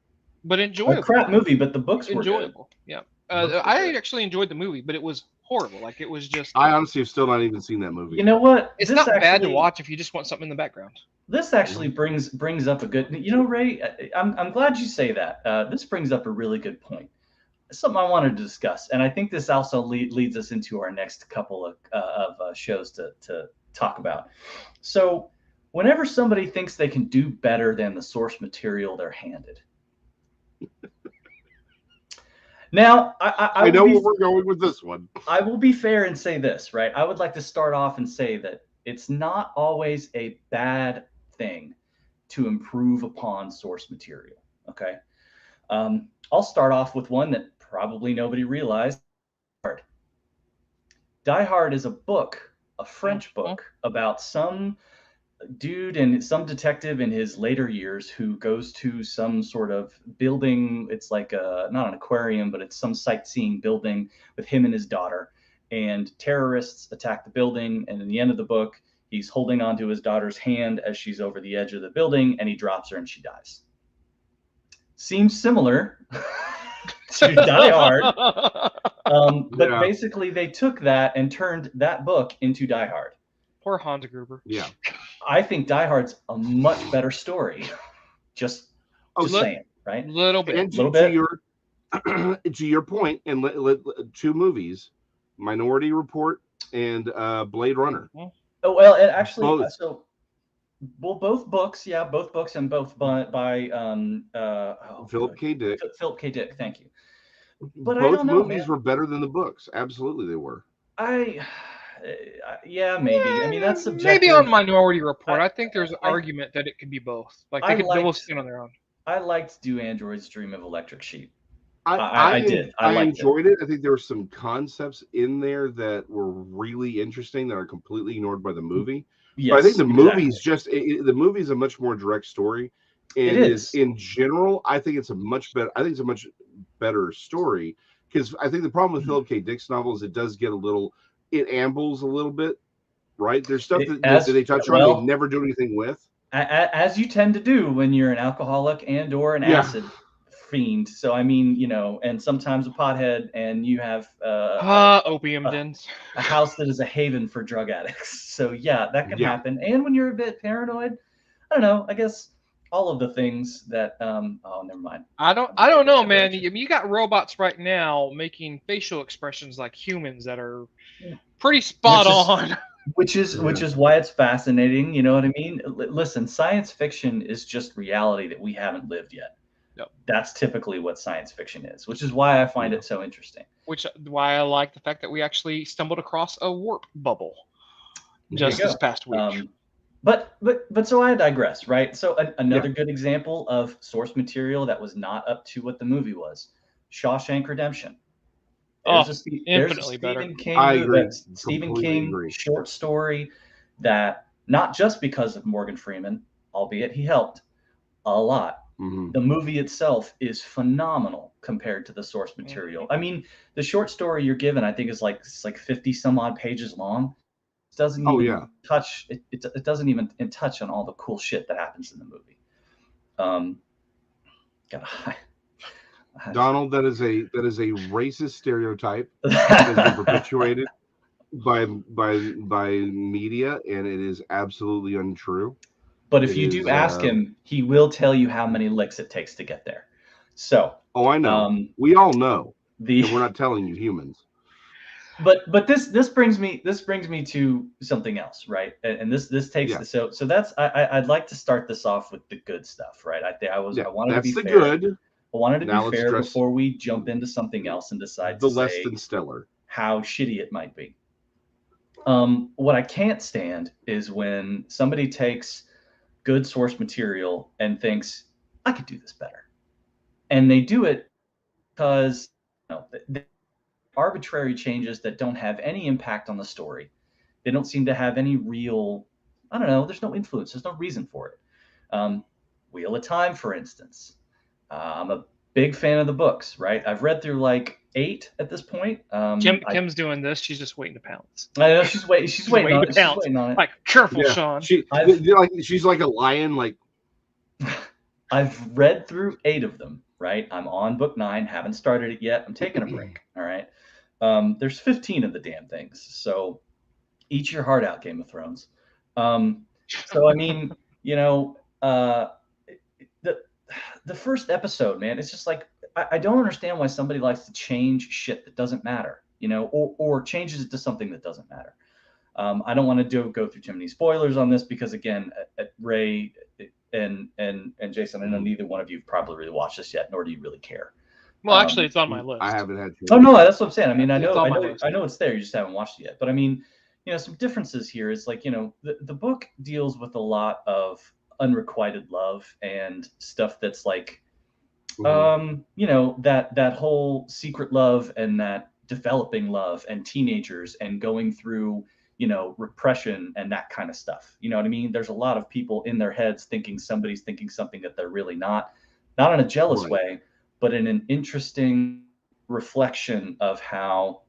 but enjoyable. A crap movie, but the books were enjoyable. Good. Yeah, I actually enjoyed the movie, but it was horrible. Like it was just. I honestly have still not even seen that movie. You know what? It's not bad to watch if you just want something in the background. This actually brings up a good. You know, Ray, I'm glad you say that. This brings up a really good point. Something I wanted to discuss, and I think this also leads us into our next couple of shows to talk about. So, whenever somebody thinks they can do better than the source material they're handed. Now, I know where we're going with this one. I will be fair and say this, right? I would like to start off and say that it's not always a bad thing to improve upon source material, okay? I'll start off with one that probably nobody realized. Die Hard is a book, a French book, about some dude and some detective in his later years who goes to some sort of building. It's like not an aquarium, but it's some sightseeing building with him and his daughter. And terrorists attack the building. And in the end of the book, he's holding onto his daughter's hand as she's over the edge of the building, and he drops her and she dies. Seems similar to Die Hard. But basically they took that and turned that book into Die Hard. Poor Hans Gruber. Yeah. I think Die Hard's a much better story. Just saying, right? Little bit. And to your point, and two movies, Minority Report and Blade Runner. Oh, well, and actually, both books, both books, and both by Philip K. Dick. Philip K. Dick, thank you. But both movies were better than the books. Absolutely, they were. Yeah, maybe. I mean, that's subjective. Maybe on Minority Report, I think there's an argument that it could be both. Like they could both stand on their own. I liked Do Androids Dream of Electric Sheep. I did. I enjoyed it. I think there were some concepts in there that were really interesting that are completely ignored by the movie. Yes, but I think the movie's the movie's a much more direct story. And it is in general. I think it's a much better. I think it's a much better story because I think the problem with Philip K. Dick's novels, it does get it ambles a little bit, right? There's stuff that they touch on, they never do anything with. As you tend to do when you're an alcoholic and or an acid fiend. So I mean, and sometimes a pothead, and you have opium dens, a house that is a haven for drug addicts. So that can happen. And when you're a bit paranoid, I don't know. I guess all of the things that never mind. I don't know, man. You got robots right now making facial expressions like humans that are pretty spot on. Which is why it's fascinating. You know what I mean? Listen, science fiction is just reality that we haven't lived yet. Yep. That's typically what science fiction is, which is why I find it so interesting. Why I like the fact that we actually stumbled across a warp bubble just this past week. But so I digress, right? So another good example of source material that was not up to what the movie was, Shawshank Redemption. Infinitely better. Stephen King short story that not just because of Morgan Freeman, albeit he helped a lot, The movie itself is phenomenal compared to the source material. I mean, the short story you're given, I think, is like 50 some odd pages long. It doesn't even touch it doesn't even touch on all the cool shit that happens in the movie. Donald, that is a racist stereotype that has been perpetuated by media, and it is absolutely untrue. But if you do ask him, he will tell you how many licks it takes to get there. So, I know. We all know. And we're not telling you humans. But this brings me to something else, right? And this takes so that's I'd like to start this off with the good stuff, right? I wanted to be fair. Good. I wanted to be fair before we jump into something else and decide the less than stellar how shitty it might be. What I can't stand is when somebody takes good source material and thinks, I could do this better. And they do it because arbitrary changes that don't have any impact on the story. They don't seem to have any real, there's no influence. There's no reason for it. Wheel of Time, for instance. I'm a big fan of the books, right? I've read through like 8 at this point. Kim's doing this. She's just waiting to pounce. I know she's waiting. She's waiting on it. She's waiting on it. Like, careful, Sean. She's like a lion. Like, I've read through 8 of them. Right, I'm on book 9. Haven't started it yet. I'm taking a break. All right. There's 15 of the damn things. So eat your heart out, Game of Thrones. So I mean, the first episode, man, it's just like I don't understand why somebody likes to change shit that doesn't matter, or changes it to something that doesn't matter. I don't want to go through too many spoilers on this because, again, Ray and Jason, I know neither one of you have probably really watched this yet, nor do you really care. Well, actually, it's on my list. I haven't had. Oh no, that's what I'm saying. I mean, I know it's there. You just haven't watched it yet. But I mean, some differences here is like, the book deals with a lot of unrequited love and stuff that's like, that whole secret love and that developing love and teenagers and going through, repression and that kind of stuff. You know what I mean? There's a lot of people in their heads thinking somebody's thinking something that they're really not in a jealous way, but in an interesting reflection of how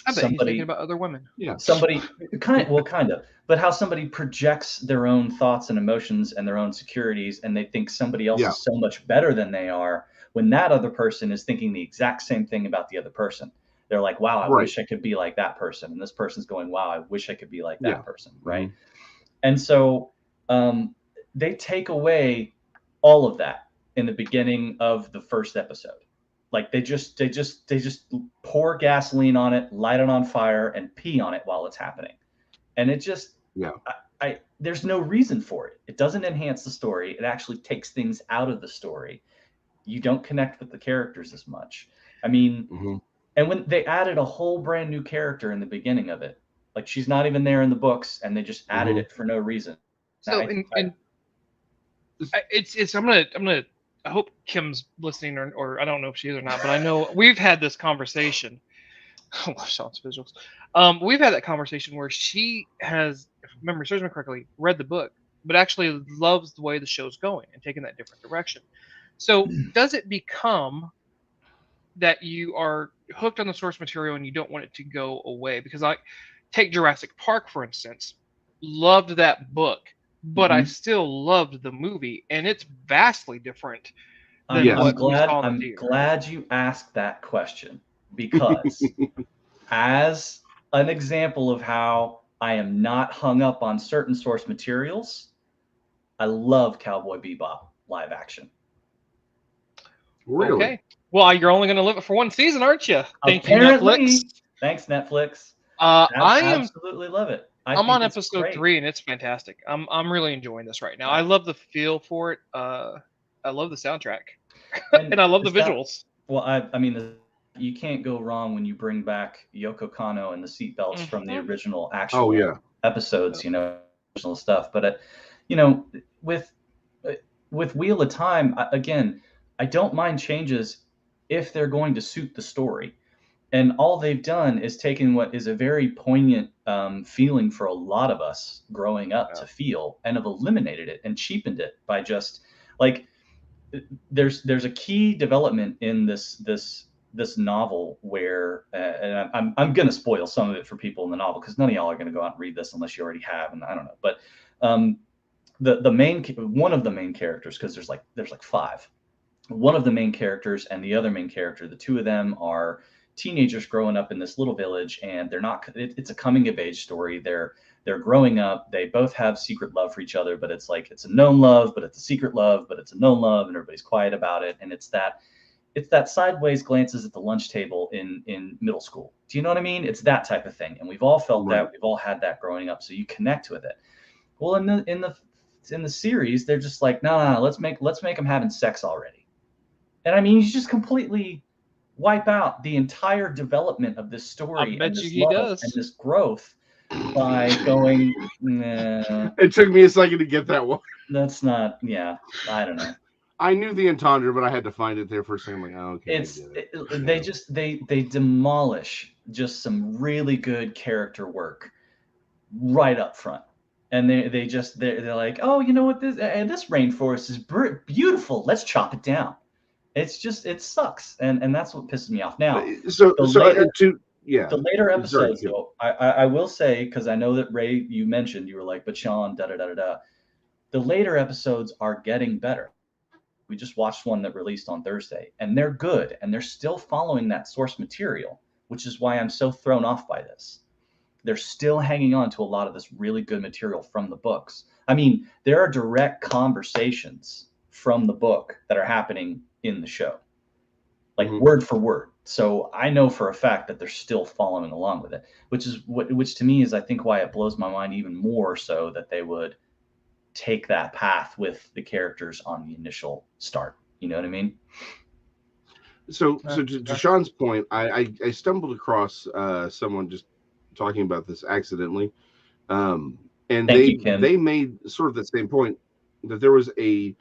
I bet he's thinking about other women. Yeah. Somebody kind of, but how somebody projects their own thoughts and emotions and their own securities, and they think somebody else is so much better than they are when that other person is thinking the exact same thing about the other person. They're like, wow, I wish I could be like that person. And this person's going, wow, I wish I could be like that person. Right. And so they take away all of that in the beginning of the first episode. Like they just pour gasoline on it, light it on fire, and pee on it while it's happening. And it just, there's no reason for it. It doesn't enhance the story. It actually takes things out of the story. You don't connect with the characters as much. I mean, and when they added a whole brand new character in the beginning of it, like she's not even there in the books, and they just added it for no reason. So, I'm gonna. I hope Kim's listening, or I don't know if she is or not, but I know we've had this conversation. Oh, Sean's visuals. We've had that conversation where she has, if memory serves me correctly, read the book, but actually loves the way the show's going and taking that different direction. So, does it become that you are hooked on the source material and you don't want it to go away? Because I take Jurassic Park, for instance, loved that book, but I still loved the movie, and it's vastly different than I'm glad you asked that question, because as an example of how I am not hung up on certain source materials, I love Cowboy Bebop live action. Really? Okay. Well, you're only going to live it for one season, aren't you? Thank you, Netflix. Thanks, Netflix. I absolutely love it. I'm on episode 3, and it's fantastic. I'm really enjoying this right now. I love the feel for it. I love the soundtrack, and I love the visuals. Well, I mean, you can't go wrong when you bring back Yoko Kanno and the seatbelts from the original actual episodes. Original stuff. But with Wheel of Time, again, I don't mind changes if they're going to suit the story. And all they've done is taken what is a very poignant feeling for a lot of us growing up to feel, and have eliminated it and cheapened it by just like, there's a key development in this novel where, and I'm going to spoil some of it for people in the novel because none of y'all are going to go out and read this unless you already have, and I don't know. But one of the main characters, because there's like five. One of the main characters and the other main character, the two of them are teenagers growing up in this little village, and they're not. It's a coming of age story. They're growing up. They both have secret love for each other, but it's like it's a known love, but it's a secret love, but it's a known love, and everybody's quiet about it. And it's that sideways glances at the lunch table in middle school. Do you know what I mean? It's that type of thing, and we've all felt that. We've all had that growing up, so you connect with it. Well, in the series, they're just like, no, let's make them having sex already. And I mean, you just completely wipe out the entire development of this story and this love and this growth by going, nah. It took me a second to get that one. That's not, yeah, I don't know. I knew the entendre, but I had to find it there for a second. I'm like, oh, okay. They demolish just some really good character work right up front. And they're like, oh, you know what, this rainforest is beautiful. Let's chop it down. It's just, it sucks, and that's what pisses me off. Now, the later episodes, though, I will say, because I know that Ray, you mentioned, you were like, but Sean, da-da-da-da-da. The later episodes are getting better. We just watched one that released on Thursday, and they're good, and they're still following that source material, which is why I'm so thrown off by this. They're still hanging on to a lot of this really good material from the books. I mean, there are direct conversations from the book that are happening in the show, like word for word. So I know for a fact that they're still following along with it, which to me is, I think, why it blows my mind even more so that they would take that path with the characters on the initial start. You know what I mean? So to Sean's point, I stumbled across someone just talking about this accidentally, and they made sort of the same point, that there was a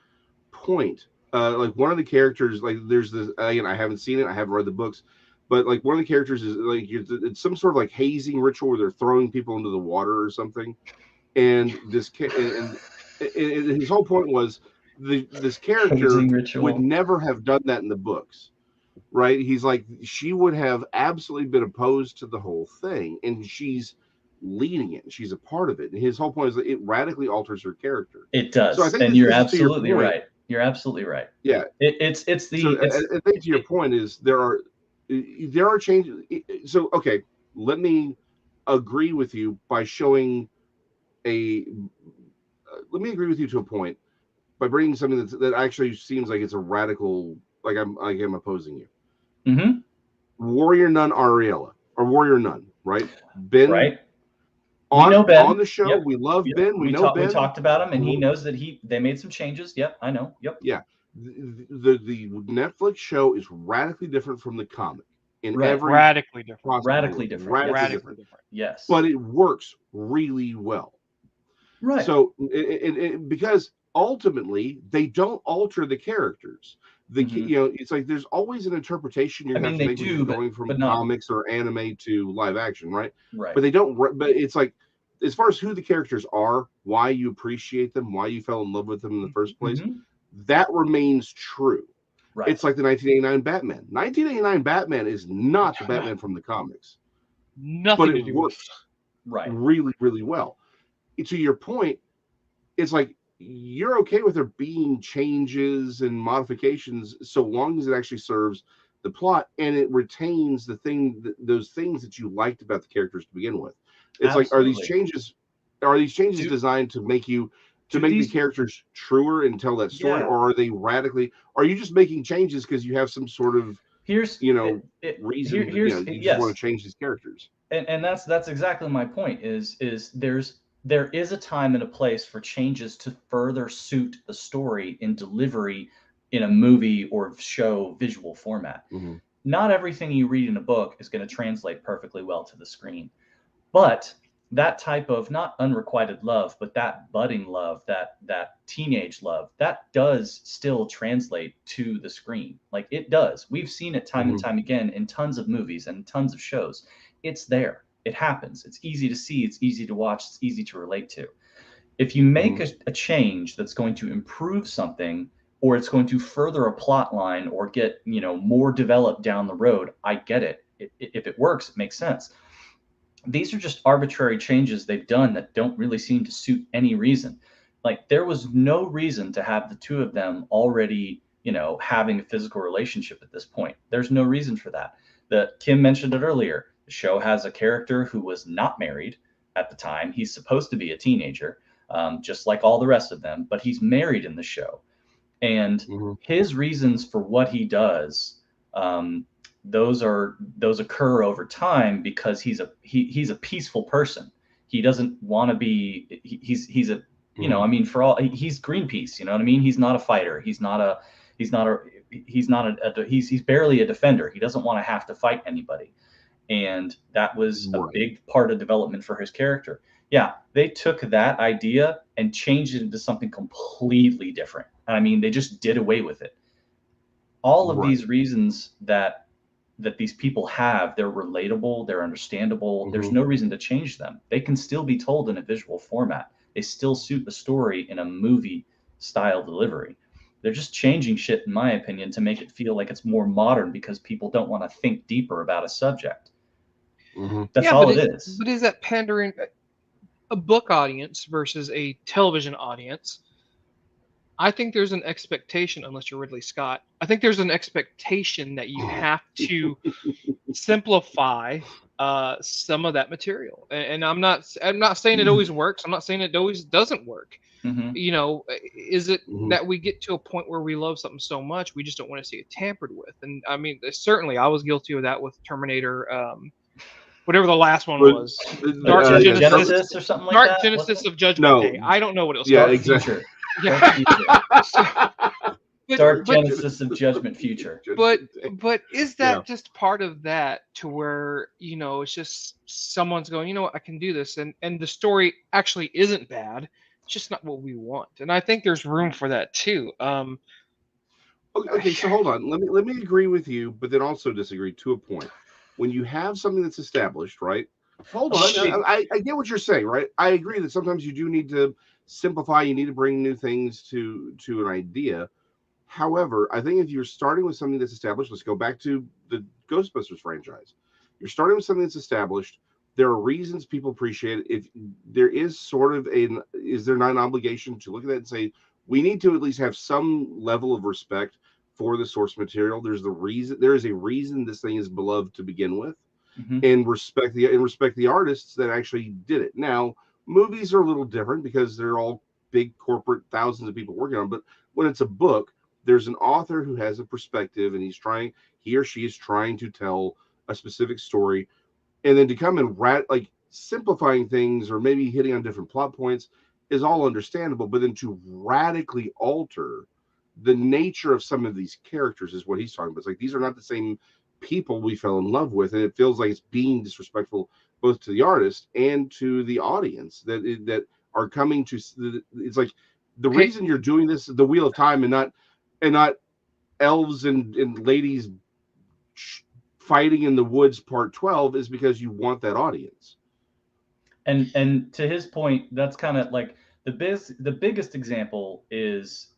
point, like one of the characters, like there's this, again, I haven't seen it, I haven't read the books, but like one of the characters is like, it's some sort of like hazing ritual where they're throwing people into the water or something, and this and his whole point was this character would never have done that in the books, right? He's like, she would have absolutely been opposed to the whole thing, and she's leading it, she's a part of it, and his whole point is that it radically alters her character. It does. So I think, and you're absolutely right. You're absolutely right. Yeah, it's the. So I think to your point is there are changes. So okay, let me agree with you by showing let me agree with you to a point by bringing something that actually seems like it's a radical, like I'm opposing you. Mm-hmm. Warrior Nun Ariella, or Warrior Nun, right? Ben, right? We know Ben on the show. Yep. We love Ben. We know Ben. We talked about him, and he knows that they made some changes. Yep, I know. Yep. Yeah, the Netflix show is radically different from the comic in every radically different. Radically different. Yes, but it works really well. Right. So, because ultimately they don't alter the characters. It's like there's always an interpretation you're going to make going from comics or anime to live action, right? Right. But they don't. But it's like, as far as who the characters are, why you appreciate them, why you fell in love with them in the first place, that remains true. Right. It's like the 1989 Batman. 1989 Batman is not the Batman from the comics. Nothing, but it works really, really well. To your point, it's like, you're okay with there being changes and modifications so long as it actually serves the plot and it retains those things that you liked about the characters to begin with. It's like, are these changes designed to make the characters truer and tell that story, or are you just making changes because you have some sort of reason you just want to change these characters? And that's exactly my point. There is a time and a place for changes to further suit the story in delivery in a movie or show visual format. Mm-hmm. Not everything you read in a book is going to translate perfectly well to the screen. But that type of, not unrequited love, but that budding love, that teenage love, that does still translate to the screen. Like, it does. We've seen it time and time again in tons of movies and tons of shows. It's there. It happens. It's easy to see. It's easy to watch. It's easy to relate to. If you make a change that's going to improve something or it's going to further a plot line or get, you know, more developed down the road, I get it. If it works, it makes sense. These are just arbitrary changes they've done that don't really seem to suit any reason. Like, there was no reason to have the two of them already, you know, having a physical relationship at this point. There's no reason for that. Kim mentioned it earlier. The show has a character who was not married at the time. He's supposed to be a teenager, just like all the rest of them, but he's married in the show. And his reasons for what he does, those occur over time because he's a peaceful person. He doesn't want to be. He's a, you know, I mean, he's Greenpeace. You know what I mean? He's not a fighter. He's barely a defender. He doesn't want to have to fight anybody. And that was a big part of development for his character. Yeah, they took that idea and changed it into something completely different. I mean, they just did away with it. All of these reasons that these people have, they're relatable, they're understandable. There's no reason to change them. They can still be told in a visual format. They still suit the story in a movie style delivery. They're just changing shit, in my opinion, to make it feel like it's more modern because people don't want to think deeper about a subject. That's all it is. But is that pandering a book audience versus a television audience? I think there's an expectation, unless you're Ridley Scott, I think there's an expectation that you have to simplify some of that material. And I'm not saying it always works. I'm not saying it always doesn't work. You know, is it that we get to a point where we love something so much we just don't want to see it tampered with? And I mean, certainly I was guilty of that with Terminator. Whatever the last one was, Dark Genesis or something like that. Dark Genesis of Judgment Day. I don't know what it was called. Yeah, exactly. Dark Genesis of Judgment Future. But is that just part of that, to where, you know, it's just someone's going, you know what, I can do this, and the story actually isn't bad. It's just not what we want, and I think there's room for that too. Okay, so hold on. Let me agree with you, but then also disagree to a point. When you have something that's established, right? Hold on. I get what you're saying, right? I agree that sometimes you do need to simplify. You need to bring new things to an idea. However, I think if you're starting with something that's established, let's go back to the Ghostbusters franchise. You're starting with something that's established. There are reasons people appreciate it. If there is is there not an obligation to look at that and say, we need to at least have some level of respect for the source material? There is a reason this thing is beloved to begin with, and respect the artists that actually did it. Now, movies are a little different because they're all big corporate, thousands of people working on. But when it's a book, there's an author who has a perspective, and he or she is trying to tell a specific story, and then to come and simplifying things or maybe hitting on different plot points is all understandable. But then to radically alter the nature of some of these characters is what he's talking about. It's like, these are not the same people we fell in love with, and it feels like it's being disrespectful both to the artist and to the audience that are coming to. It's like, the reason you're doing this, the Wheel of Time, and not elves and ladies fighting in the woods part 12, is because you want that audience. And to his point, that's kind of like the biggest example is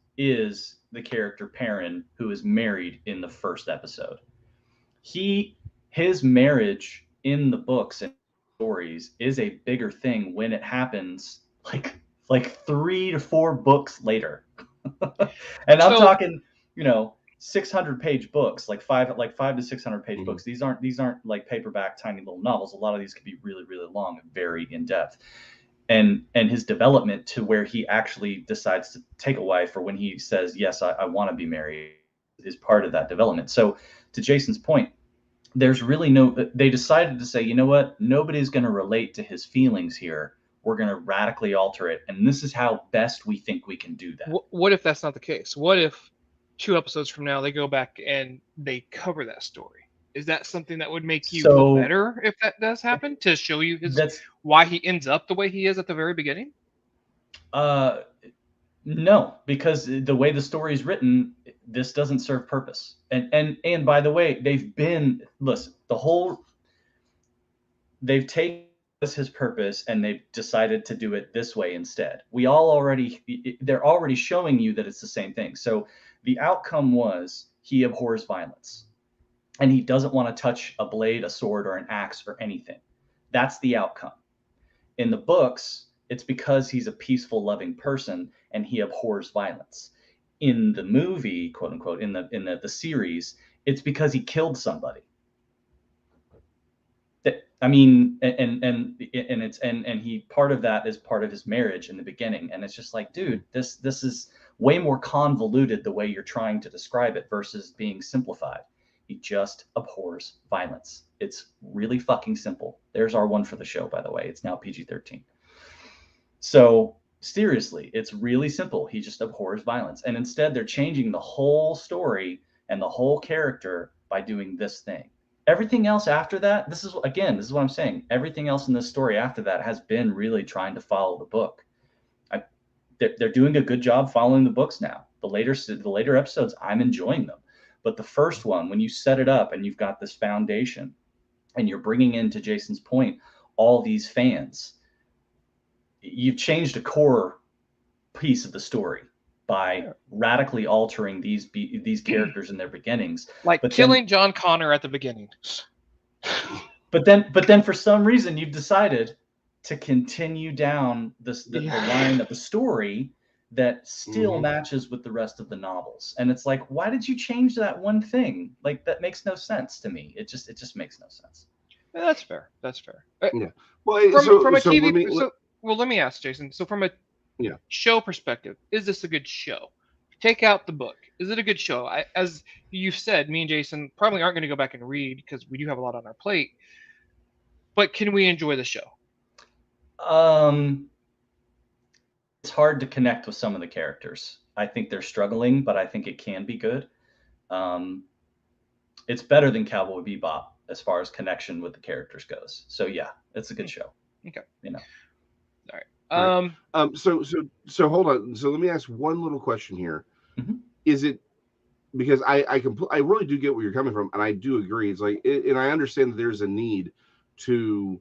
the character Perrin, who is married in the first episode. His marriage in the books and stories is a bigger thing when it happens like 3 to 4 books later. And I'm talking, 600-page books, like 5 to 600 page books. These aren't like paperback tiny little novels. A lot of these could be really, really long and very in depth. And his development to where he actually decides to take a wife, or when he says, yes, I want to be married, is part of that development. So to Jason's point, there's really they decided to say, you know what, nobody's going to relate to his feelings here. We're going to radically alter it. And this is how best we think we can do that. What if that's not the case? What if 2 episodes from now they go back and they cover that story? Is that something that would make you feel better if that does happen, to show you why he ends up the way he is at the very beginning? No, because the way the story is written, this doesn't serve purpose. And by the way, they've taken is his purpose, and they've decided to do it this way instead. They're already showing you that it's the same thing. So the outcome was he abhors violence, and he doesn't want to touch a blade, a sword, or an axe or anything. That's the outcome. In the books, it's because he's a peaceful, loving person and he abhors violence. In the movie, quote unquote, in the series, it's because he killed somebody. I mean, and he, part of that is part of his marriage in the beginning, and it's just like, dude, this is way more convoluted the way you're trying to describe it versus being simplified. He just abhors violence. It's really fucking simple. There's our one for the show, by the way. It's now PG-13. So seriously, it's really simple. He just abhors violence, and instead they're changing the whole story and the whole character by doing this thing. Everything else after that, this is what I'm saying. Everything else in this story after that has been really trying to follow the book. They're doing a good job following the books now. The later episodes, I'm enjoying them. But the first one, when you set it up and you've got this foundation and you're bringing in, to Jason's point, all these fans, you've changed a core piece of the story by radically altering these characters in their beginnings, like killing John Connor at the beginning. But then for some reason you've decided to continue down the line of the story that still matches with the rest of the novels, and it's like, why did you change that one thing? Like, that makes no sense to me. It just makes no sense. Yeah, that's fair. Yeah. Well, from a TV. Let me ask, Jason. So from a show perspective, is this a good show? Take out the book. Is it a good show? As you've said, me and Jason probably aren't going to go back and read because we do have a lot on our plate. But can we enjoy the show? It's hard to connect with some of the characters. I think they're struggling, but I think it can be good. It's better than Cowboy Bebop as far as connection with the characters goes. So yeah, it's a good show. Okay. All right. So hold on. So let me ask one little question here. Mm-hmm. Is it, because I really do get where you're coming from, and I do agree. It's like, and I understand that there's a need to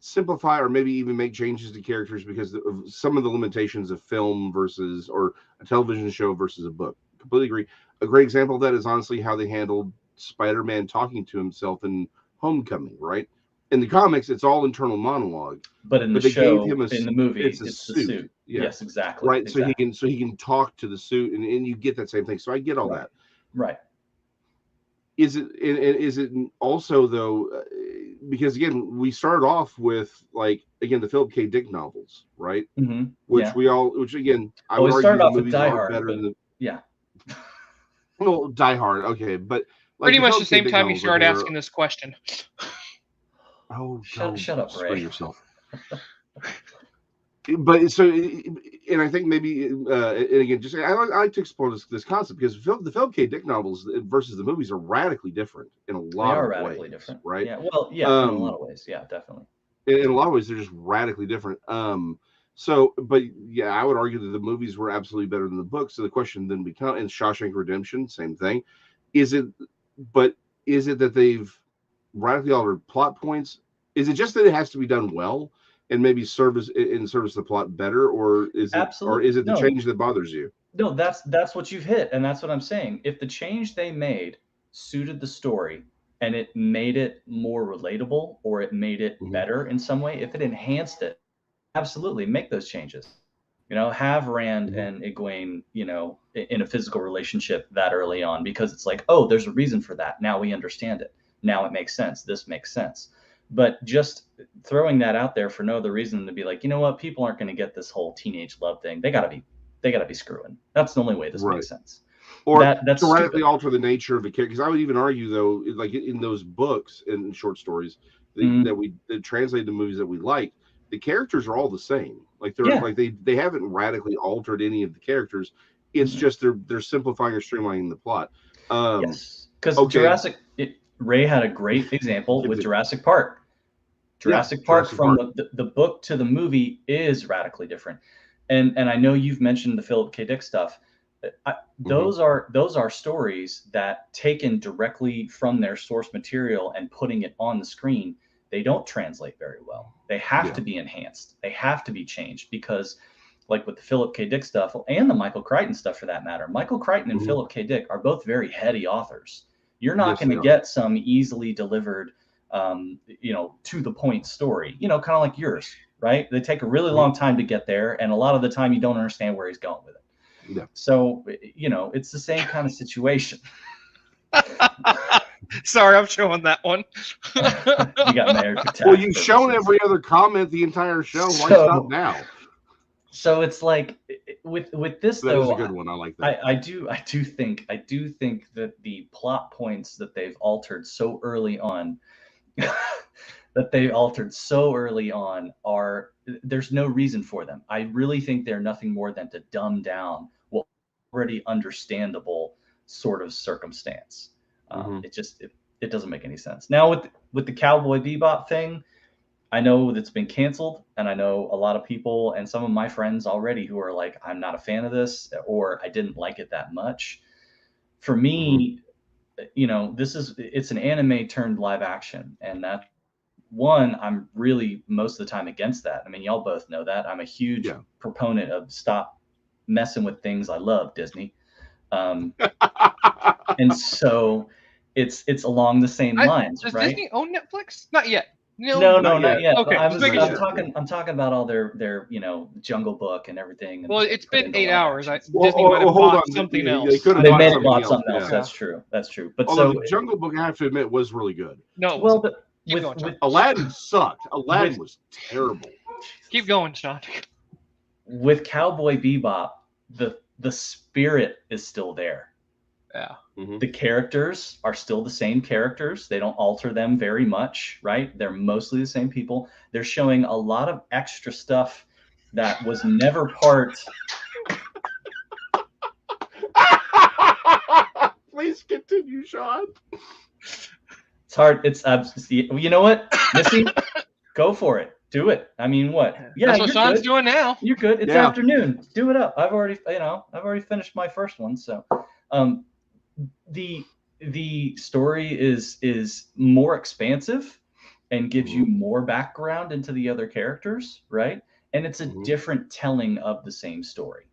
simplify or maybe even make changes to characters because of some of the limitations of film versus, or a television show versus a book. Completely agree. A great example of that is honestly how they handled Spider-Man talking to himself in Homecoming, right? In the comics, it's all internal monologue. But in the show, in the movie, it's the suit. Yeah. Yes, exactly. Right. Exactly. So he can talk to the suit, and you get that same thing. So I get all that. Right. Is it also, though, because again, we started off with, like, again, the Philip K. Dick novels, right? Mm-hmm. Which again, I would argue the movies are better than well, Die Hard, okay, but like pretty much the same time you started asking this question. Oh, shut up, Ray. Yourself. But so, and I think maybe, and again, just I like to explore this concept because the Philip K. Dick novels versus the movies are radically different in a lot of ways. They are radically different, right? Yeah, well, yeah, in a lot of ways, yeah, definitely. In a lot of ways, they're just radically different. So, but yeah, I would argue that the movies were absolutely better than the books. So the question then becomes, and Shawshank Redemption, same thing. Is it that they've radically altered plot points? Is it just that it has to be done well and maybe service the plot better, or is it absolutely, or is it the change that bothers you? No, that's what you've hit, and that's what I'm saying. If the change they made suited the story and it made it more relatable, or it made it better in some way, if it enhanced it, absolutely make those changes. Have Rand and Egwene, in a physical relationship that early on, because it's like, oh, there's a reason for that. Now we understand it. Now it makes sense. This makes sense. But just throwing that out there for no other reason than to be like, you know what, people aren't going to get this whole teenage love thing. They gotta be screwing. That's the only way this makes sense. Or that's to radically alter the nature of a character. Because I would even argue, though, like in those books and short stories that translate to movies that we like, the characters are all the same. Like they're like they haven't radically altered any of the characters. It's just they're simplifying or streamlining the plot. Yes, because Ray had a great example with Jurassic Park. Jurassic Park from the book to the movie is radically different. And I know you've mentioned the Philip K. Dick stuff. Those are stories that, taken directly from their source material and putting it on the screen, they don't translate very well. They have to be enhanced. They have to be changed because, like with the Philip K. Dick stuff and the Michael Crichton stuff for that matter, Michael Crichton and Philip K. Dick are both very heady authors. You're not going to get some easily delivered, to the point story, kind of like yours, right? They take a really long time to get there. And a lot of the time you don't understand where he's going with it. Yeah. So, it's the same kind of situation. Sorry, I'm showing that one. You got married for tax. Well, you've shown every other comment the entire show. Why stop now? So it's like with this that though. Is a good one. I like that. I do think that the plot points that they've altered so early on, are there's no reason for them. I really think they're nothing more than to dumb down what already understandable sort of circumstance. It doesn't make any sense. Now with the Cowboy Bebop thing, I know that's been canceled, and I know a lot of people and some of my friends already who are like, I'm not a fan of this, or I didn't like it that much. For me, it's an anime turned live action, and that one, I'm really most of the time against that. I mean, y'all both know that. I'm a huge proponent of stop messing with things I love, Disney. And so it's along the same lines, does right? Disney own Netflix? Not yet. No, not yet. Okay, I'm talking about all their Jungle Book and everything. Well, it's been 8 hours. Disney might have bought something else. They may have bought something else. That's true. But although the Jungle Book, I have to admit, was really good. No, well, with Aladdin sucked. Aladdin was terrible. Keep going, Sean. With Cowboy Bebop, the spirit is still there. Yeah. Mm-hmm. The characters are still the same characters. They don't alter them very much, right? They're mostly the same people. They're showing a lot of extra stuff that was never part. Please continue, Sean. It's hard. You know what, Missy? Go for it. Do it. I mean, what? Yeah, that's what Sean's doing now. You're good. It's afternoon. Do it up. I've already finished my first one. So, the story is more expansive and gives you more background into the other characters, right? And it's a different telling of the same story.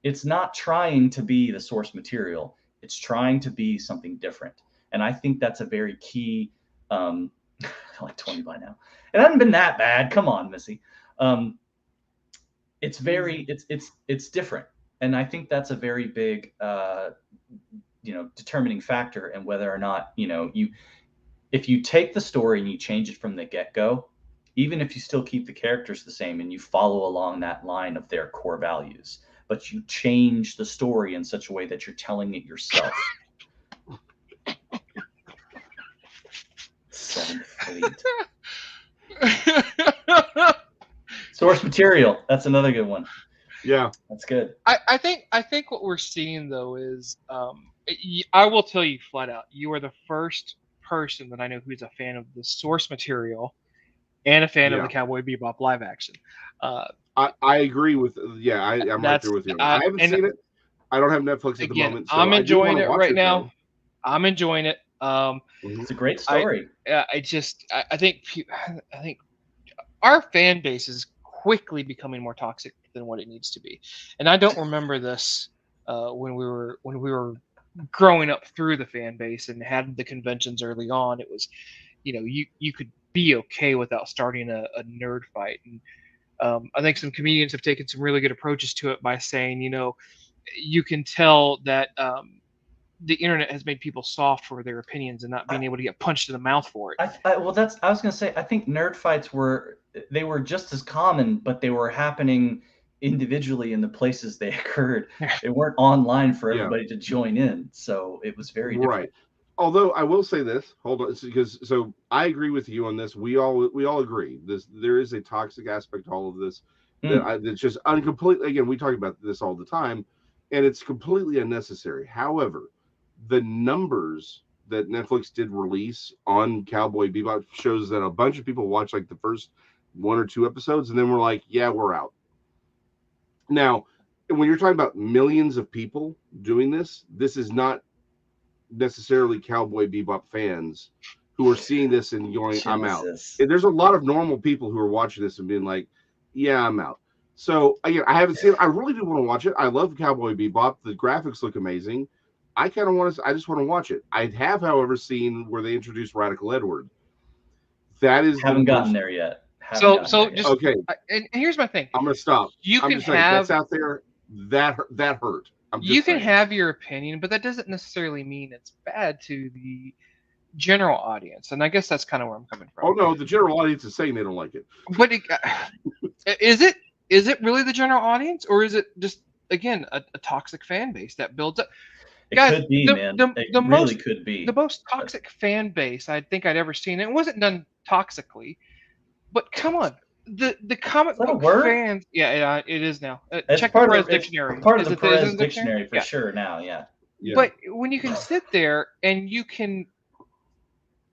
It's not trying to be the source material. It's trying to be something different. And I think that's a very key, like 20 by now. It hasn't been that bad. Come on, Missy. It's different. And I think that's a very big, determining factor in whether or not, if you take the story and you change it from the get-go, even if you still keep the characters the same and you follow along that line of their core values, but you change the story in such a way that you're telling it yourself. Seventh Fleet. Source material. That's another good one. Yeah, that's good. I think what we're seeing though is, I will tell you flat out, you are the first person that I know who's a fan of the source material and a fan of the Cowboy Bebop live action. I agree with. I'm right there with you. I haven't seen it. I don't have Netflix at the moment. So I'm enjoying it right now. I'm enjoying it. It's a great story. I think our fan base is quickly becoming more toxic than what it needs to be, and I don't remember this when we were growing up through the fan base and had the conventions early on. It was, you could be okay without starting a nerd fight, and I think some comedians have taken some really good approaches to it by saying, you can tell that the internet has made people soft for their opinions and not being able to get punched in the mouth for it. I was going to say, I think nerd fights were just as common, but they were happening individually in the places they occurred. They weren't online for everybody to join in. So it was very different. Right. Although I will say this, hold on, because I agree with you on this. We all agree there is a toxic aspect to all of this. It's just uncompletely. Again, we talk about this all the time, and it's completely unnecessary. However, the numbers that Netflix did release on Cowboy Bebop shows that a bunch of people watched like the first 1 or 2 episodes, and then we're like, yeah, we're out. Now, when you're talking about millions of people doing this is not necessarily Cowboy Bebop fans who are seeing this and going, I'm out. Genesis. And there's a lot of normal people who are watching this and being like, yeah, I'm out. So again, I haven't seen it. I really do want to watch it. I love Cowboy Bebop. The graphics look amazing. I kind of want to. I just want to watch it. I have, however, seen where they introduced Radical Edward. That is Haven't gotten there yet. So just okay. And here's my thing. I'm gonna stop. You I'm can just saying, have that's out there. That hurt. You can have your opinion, but that doesn't necessarily mean it's bad to the general audience. And I guess that's kind of where I'm coming from. Oh no, the general audience is saying they don't like it. But is it really the general audience, or is it just again a toxic fan base that builds up? It could be, man. It really could be. The most toxic fan base I think I'd ever seen. It wasn't done toxically, but come on, the comic book fans. Yeah, it is now. Check the Perez dictionary. Part of the Perez dictionary for sure now. Yeah. But when you can sit there and you can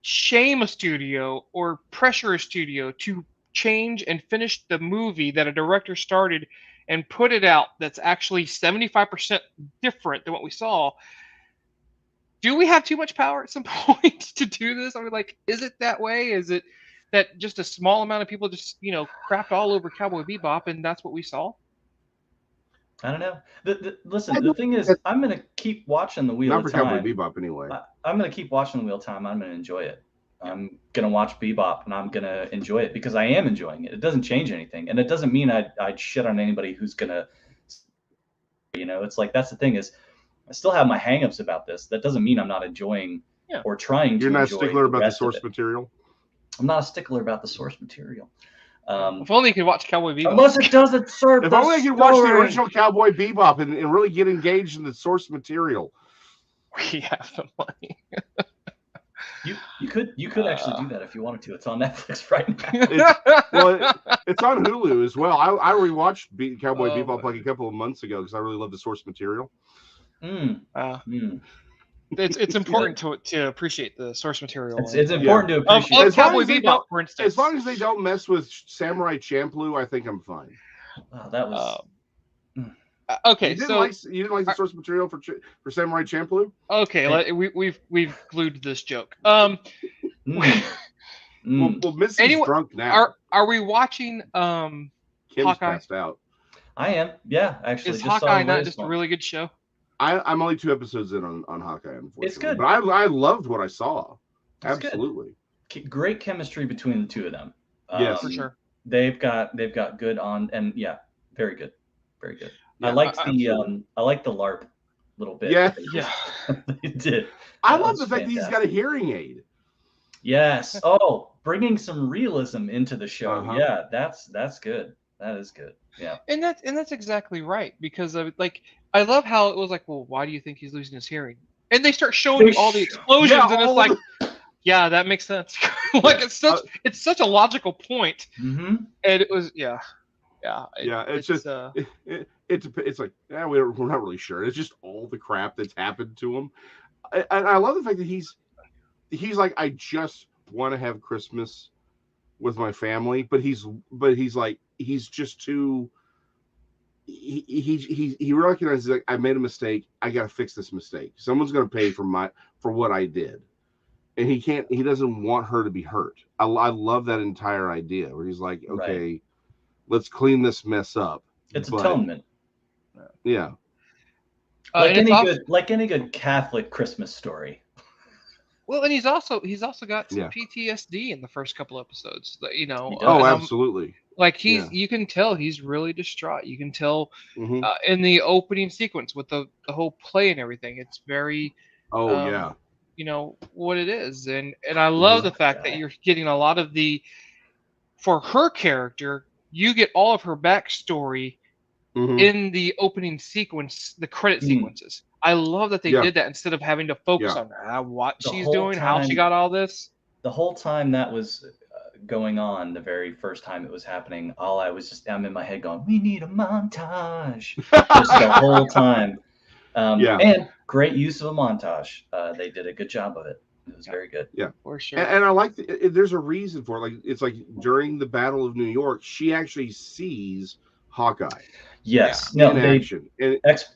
shame a studio or pressure a studio to change and finish the movie that a director started and put it out that's actually 75% different than what we saw, do we have too much power at some point to do this? I mean, like, is it that way? Is it that just a small amount of people just, crapped all over Cowboy Bebop and that's what we saw? I don't know. Listen, the thing is, I'm going to keep watching the Wheel of Time. Not for Cowboy Bebop anyway. I'm going to keep watching the Wheel of Time. I'm going to enjoy it. I'm going to watch Bebop and I'm going to enjoy it because I am enjoying it. It doesn't change anything. And it doesn't mean I'd shit on anybody who's going to, it's like, that's the thing is I still have my hangups about this. That doesn't mean I'm not enjoying or trying to enjoy. You're not a stickler about the source material? I'm not a stickler about the source material. If only you could watch Cowboy Bebop. Unless it doesn't serve. If only I could watch the original Cowboy Bebop and really get engaged in the source material. We have the money. You could actually do that if you wanted to. It's on Netflix right now. It's on Hulu as well. I rewatched Cowboy Bebop like a couple of months ago because I really love the source material. It's important to appreciate the source material. It's important to appreciate of Cowboy Bebop, for instance. As long as they don't mess with Samurai Champloo, I think I'm fine. Wow, that was okay. You didn't like the source material for Samurai Champloo? Okay, we've glued to this joke. Well, Missy's drunk now. Are we watching Kim's Hawkeye? Passed out. I am. Yeah, actually. Is Hawkeye not just a really good show? I'm only 2 episodes in on Hawkeye, unfortunately. It's good. But I loved what I saw. It's absolutely. Good. Great chemistry between the two of them. Yes, for sure. They've got good on, and very good. Very good. Yeah, I liked I like the LARP little bit. Yeah. It did. I love the fact that he's got a hearing aid. Yes. Oh, bringing some realism into the show. Uh-huh. Yeah, that's good. That is good. Yeah. And that's exactly right, because I love how it was like, well, why do you think he's losing his hearing? And they start showing you all the explosions, and it's like, yeah, that makes sense. Like it's such a logical point. Mm-hmm. And it was it's like, yeah, we're not really sure. It's just all the crap that's happened to him. And I love the fact that he's like, I just want to have Christmas with my family, but he's like, he's just too. He recognizes, like, I made a mistake. I got to fix this mistake. Someone's going to pay for what I did, and he doesn't want her to be hurt. I love that entire idea where he's like, okay, let's clean this mess up. It's atonement. Yeah. Like any good Catholic Christmas story. Well, and he's also got some PTSD in the first couple episodes. Oh, absolutely. Like you can tell he's really distraught. You can tell in the opening sequence with the whole play and everything. It's very what it is, and I love the fact that you're getting a lot of for her character. You get all of her backstory in the opening sequence, the credit sequences. I love that they did that instead of having to focus on what she's doing, how she got all this. The whole time that was going on, the very first time it was happening, I'm in my head going, we need a montage. Just the whole time. And great use of a montage. They did a good job of it. It was very good. Yeah, for sure. And I like there's a reason for it. Like, it's like during the Battle of New York, she actually sees Hawkeye. Yes. In action.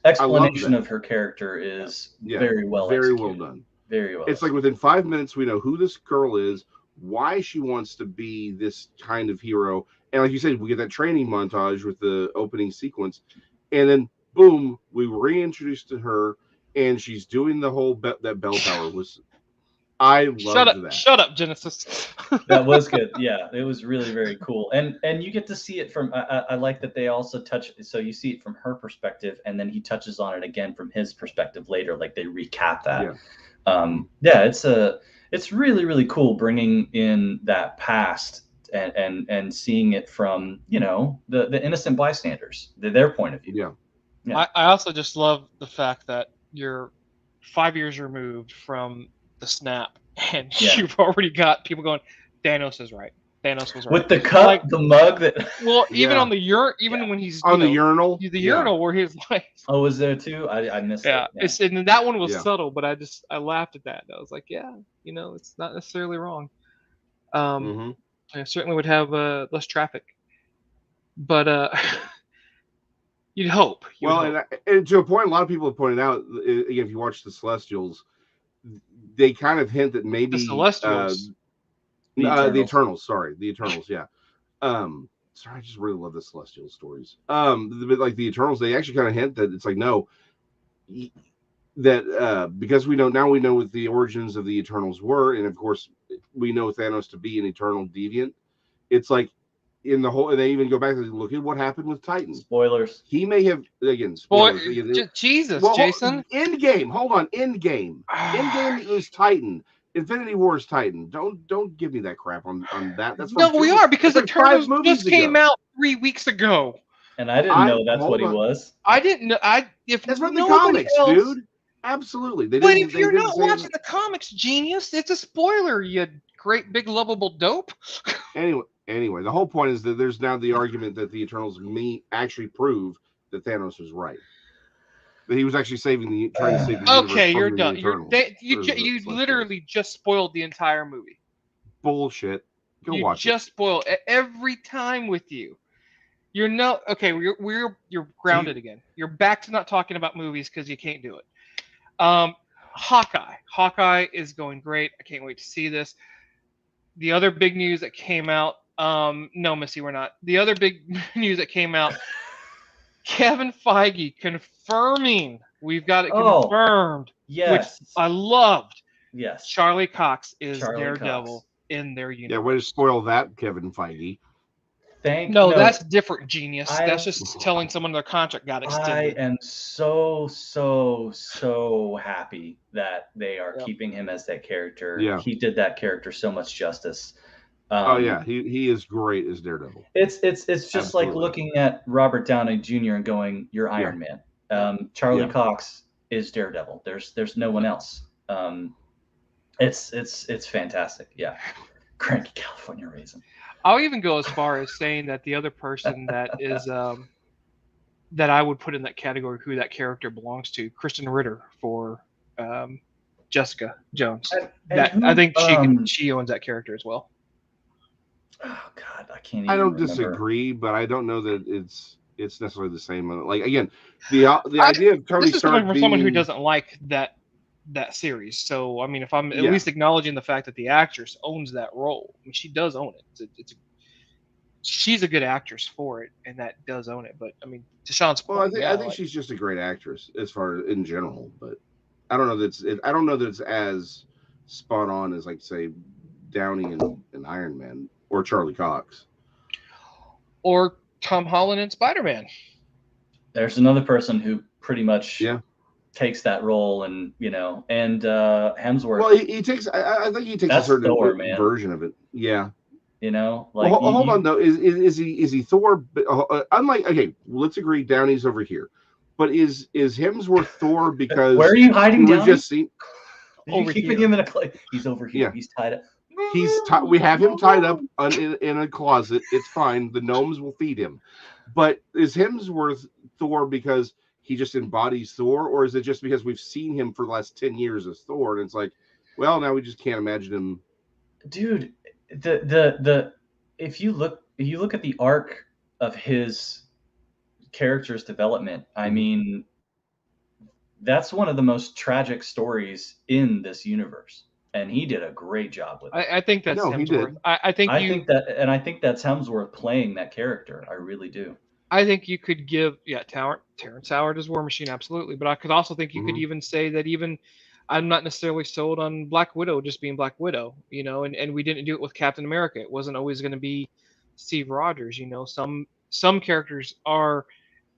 Explanation of her character is very well done. Very well. It's like within 5 minutes, we know who this girl is, why she wants to be this kind of hero. And like you said, we get that training montage with the opening sequence. And then, boom, we reintroduced to her, and she's doing the whole that bell tower was. I loved that. Shut up, Genesis. That was good. Yeah, it was really very cool. And you get to see it from. I like that they also touch. So you see it from her perspective, and then he touches on it again from his perspective later. Like they recap that. Yeah. It's really really cool bringing in that past and seeing it from the innocent bystanders, their point of view. Yeah. I also just love the fact that you're 5 years removed from the snap, and you've already got people going, Thanos is right. Thanos was right. With the cup, like, the mug that. Well, even on the even when he's on the urinal, urinal where he's like. Oh, was there too? I missed it. Yeah, and that one was subtle, but I laughed at that. I was like, it's not necessarily wrong. I certainly would have less traffic, but you'd hope. And to a point, a lot of people have pointed out, again, if you watch the Celestials, they kind of hint that maybe the Celestials, the Eternals. Sorry, the Eternals. Yeah. Sorry, I just really love the Celestial stories. Like the Eternals, they actually kind of hint that it's like no, that because we know what the origins of the Eternals were, and of course we know Thanos to be an eternal deviant. It's like in the whole, and they even go back and look at what happened with Titan. Spoilers. He may have spoilers. Jesus, well, Jason. Endgame. Hold on. Endgame. Endgame is Titan. Infinity War is Titan. Don't give me that crap on that. That's we are, because the Eternals just came out 3 weeks ago. And I didn't know that's what he was. I didn't know. That's from the comics, dude. Absolutely. But if you're not watching the comics, genius, it's a spoiler, you great big lovable dope. Anyway, the whole point is that there's now the argument that the Eternals may actually prove that Thanos was right. That he was actually trying to save the universe. Okay, you're done. You literally just spoiled the entire movie. Bullshit. Go watch it. You just spoiled every time with you. You're you're grounded again. You're back to not talking about movies because you can't do it. Hawkeye is going great. I can't wait to see this. The other big news that came out, no, Missy, we're not. The other big news that came out, Kevin Feige confirming, we've got it confirmed. Yes. Which I loved. Yes. Charlie Cox is Daredevil in their universe. Yeah, way to spoil that, Kevin Feige. No, that's different, genius. That's just telling someone their contract got extended. I am so happy that they are keeping him as that character. Yeah. He did that character so much justice. He is great as Daredevil. It's just like looking at Robert Downey Jr. and going, "You're Iron Man." Charlie Cox is Daredevil. There's no one else. It's fantastic. Yeah, cranky California raisin. I'll even go as far as saying that the other person that is that I would put in that category, who that character belongs to, Kristen Ritter for Jessica Jones. I think she owns that character as well. Oh God, I can't. I don't disagree, but I don't know that it's necessarily the same. Like again, the idea of Tony Stark coming from someone who doesn't like that series. So I mean, if I'm at least acknowledging the fact that the actress owns that role, I mean, she does own it. She's a good actress for it, and that does own it. But I mean, to Sean's point, I think she's just a great actress as far in general. But I don't know that it's as spot on as like say Downey and Iron Man or Charlie Cox or Tom Holland and Spider-Man. There's another person who pretty much takes that role, and Hemsworth. Well, he takes. I think he takes a certain version of it. Yeah. Like hold on though. Is he Thor? Unlike let's agree Downey's over here, but is Hemsworth Thor because where are you hiding? We've just seen over keeping him in a he's over here. Yeah. He's tied up. We have him tied up in a closet. It's fine. The gnomes will feed him. But is Hemsworth Thor because he just embodies Thor, or is it just because we've seen him for the last 10 years as Thor, and it's like, well, now we just can't imagine him. Dude, the if you look at the arc of his character's development, I mean, that's one of the most tragic stories in this universe, and he did a great job with it. I think that's Hemsworth. I think that's Hemsworth playing that character. I really do. I think you could give Terrence Howard as War Machine, absolutely, but I could also think you could even say that I'm not necessarily sold on Black Widow just being Black Widow, and we didn't do it with Captain America. It wasn't always going to be Steve Rogers, Some characters are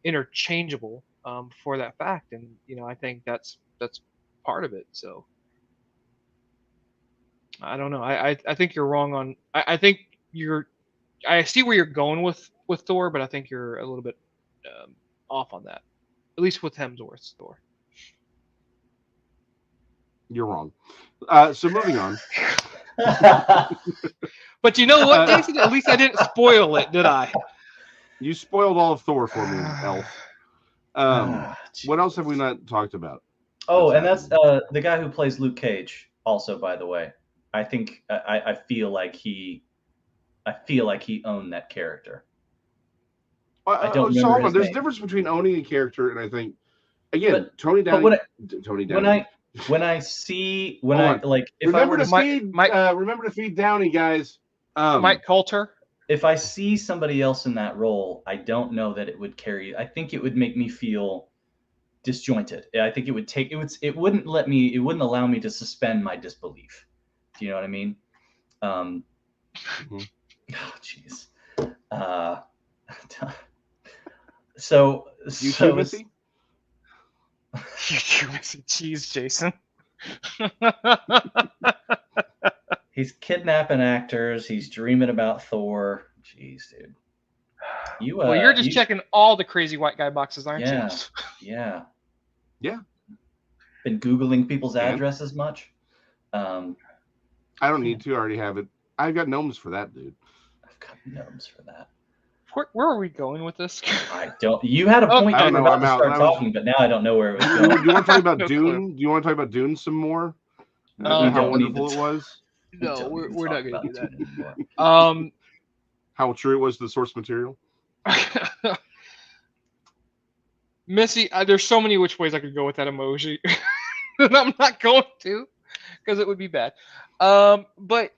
interchangeable for that fact, and I think that's part of it. So I don't know. I think you're wrong on. I think I see where you're going with Thor, but I think you're a little bit off on that, at least with Hemsworth's Thor. You're wrong. So moving on. But you know what, Jason? At least I didn't spoil it, did I? You spoiled all of Thor for me, Elf. What else have we not talked about? Oh, and that's the guy who plays Luke Cage. Also, by the way, I think I feel like he owned that character. I don't know. There's a difference between owning a character and I think, again, Tony Downey. Remember to feed Downey, guys. Mike Coulter. If I see somebody else in that role, I don't know that it would carry. I think it would make me feel disjointed. I think it wouldn't allow me to suspend my disbelief. Do you know what I mean? Oh, jeez. So too, Missy? You too, Missy. Jeez, Jason. He's kidnapping actors. He's dreaming about Thor. Jeez, dude. You're just checking all the crazy white guy boxes, aren't you? Yeah. Been Googling people's addresses much? I don't need to. I already have it. I've got gnomes for that, dude. I've got gnomes for that. Where are we going with this? I don't. You had a point. I know. I'm out. Talking, but now I don't know where it was going. Do you want to talk about Dune? Do you want to talk about Dune some more? How wonderful it was. No, we're not going to do that anymore. How true it was to the source material. Missy, there's so many which ways I could go with that emoji, and I'm not going to because it would be bad. But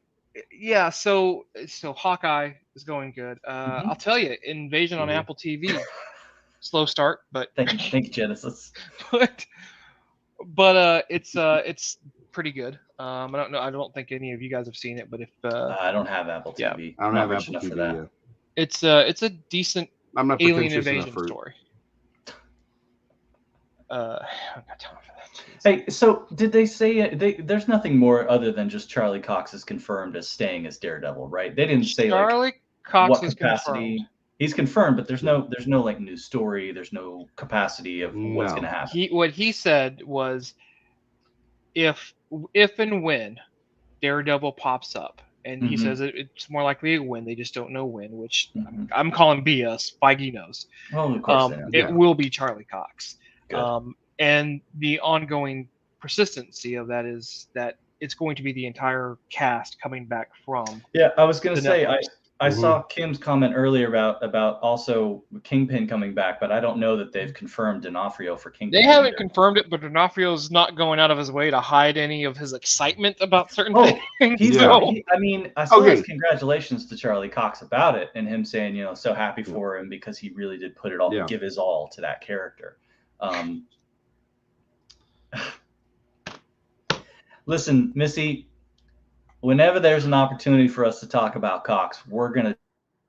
yeah, so Hawkeye is going good. I'll tell you, Invasion on Apple TV, slow start, but thank you, Genesis. But it's pretty good. I don't know. I don't think any of you guys have seen it, but if I don't have Apple TV, I don't have Apple TV for that. Yet. It's a decent alien invasion story. I've got time for that. Hey, so did they say there's nothing more other than just Charlie Cox is confirmed as staying as Daredevil, right? They didn't say Charlie Cox what is capacity. Confirmed. He's confirmed, but there's no like news story. There's no capacity of what's going to happen. What he said was, if and when Daredevil pops up, and he says it's more likely a win, they just don't know when, which I'm calling BS. Feige knows. Well, of course it will be Charlie Cox. And the ongoing persistency of that is that it's going to be the entire cast coming back from. Yeah, I was going to say, I saw Kim's comment earlier about also Kingpin coming back, but I don't know that they've confirmed D'Onofrio for Kingpin. They haven't confirmed it, but D'Onofrio's not going out of his way to hide any of his excitement about certain things. I saw his congratulations to Charlie Cox about it, and him saying, so happy for him because he really did put it all, give his all to that character. Listen, Missy, whenever there's an opportunity for us to talk about Cox, we're gonna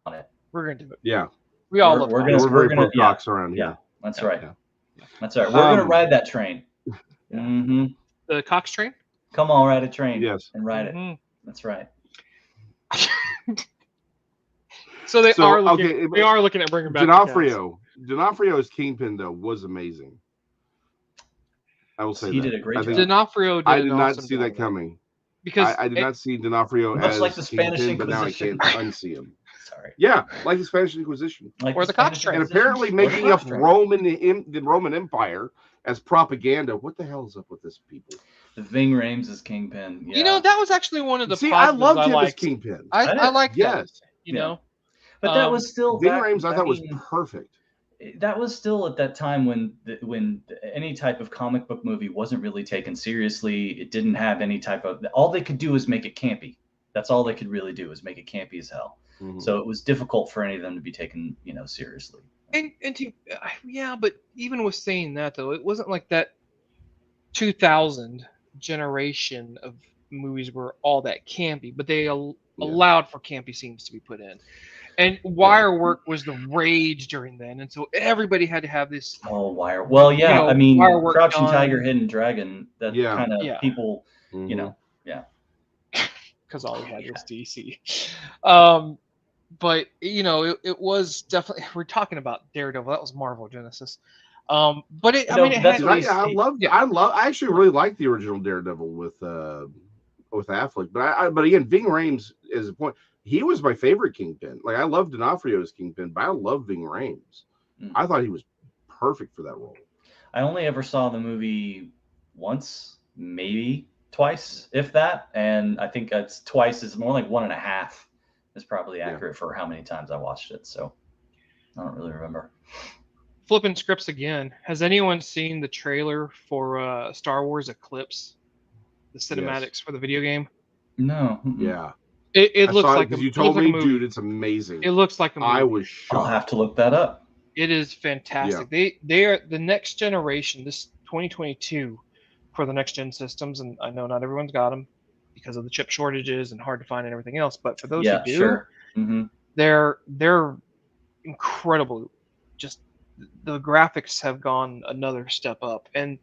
on it. We're gonna do it. Yeah, we all love. We're very pro Cox around here. Yeah, that's right. That's right. We're gonna ride that train. The Cox train. Come on, ride a train. Yes, and ride it. That's right. So they are looking at bringing back D'Onofrio. D'Onofrio as Kingpin though was amazing. I will say he did a great job. D'Onofrio. I did not see that coming because I did not see D'Onofrio as like the Spanish Kingpin, but now I Inquisition. can't unsee him. Sorry. Yeah, like the Spanish Inquisition, or the Cox train, and apparently making up the Roman Empire as propaganda. What the hell is up with this people? Ving Rhames as Kingpin. Yeah. That was actually one of the. I loved him as Kingpin. I liked that. Yes. Know. But that was still Ving Rhames. I thought was perfect. that was still at that time when any type of comic book movie wasn't really taken seriously. It didn't have any type of, all they could do was make it campy. That's all they could really do, is make it campy as hell. Mm-hmm. So it was difficult for any of them to be taken, seriously. But even with saying that though, it wasn't like that 2000 generation of movies were all that campy, but they allowed for campy scenes to be put in. And wire work was the rage during then, and so everybody had to have this. Oh, wire! Well, yeah, I mean, Crouching Tiger, Hidden Dragon. That kind of people, because all we had was DC. But it was definitely, we're talking about Daredevil. That was Marvel Genesis. But I actually really like the original Daredevil with Affleck. But again, Ving Rhames is a point. He was my favorite Kingpin. Like, I loved D'Onofrio's Kingpin, but I love Ving Rhames. I thought he was perfect for that role. I only ever saw the movie once, maybe twice, if that. And I think that's twice is more like 1.5 is probably accurate for how many times I watched it. So I don't really remember. Flipping scripts again. Has anyone seen the trailer for Star Wars Eclipse? The cinematics for the video game? No. Yeah. It looks like you told me, dude, it's amazing. It looks like a movie. I was shocked. I'll have to look that up. It is fantastic. Yeah. They are the next generation, this 2022, for the next gen systems, and I know not everyone's got them because of the chip shortages and hard to find and everything else. But for those who do, sure. They're incredible. Just the graphics have gone another step up, and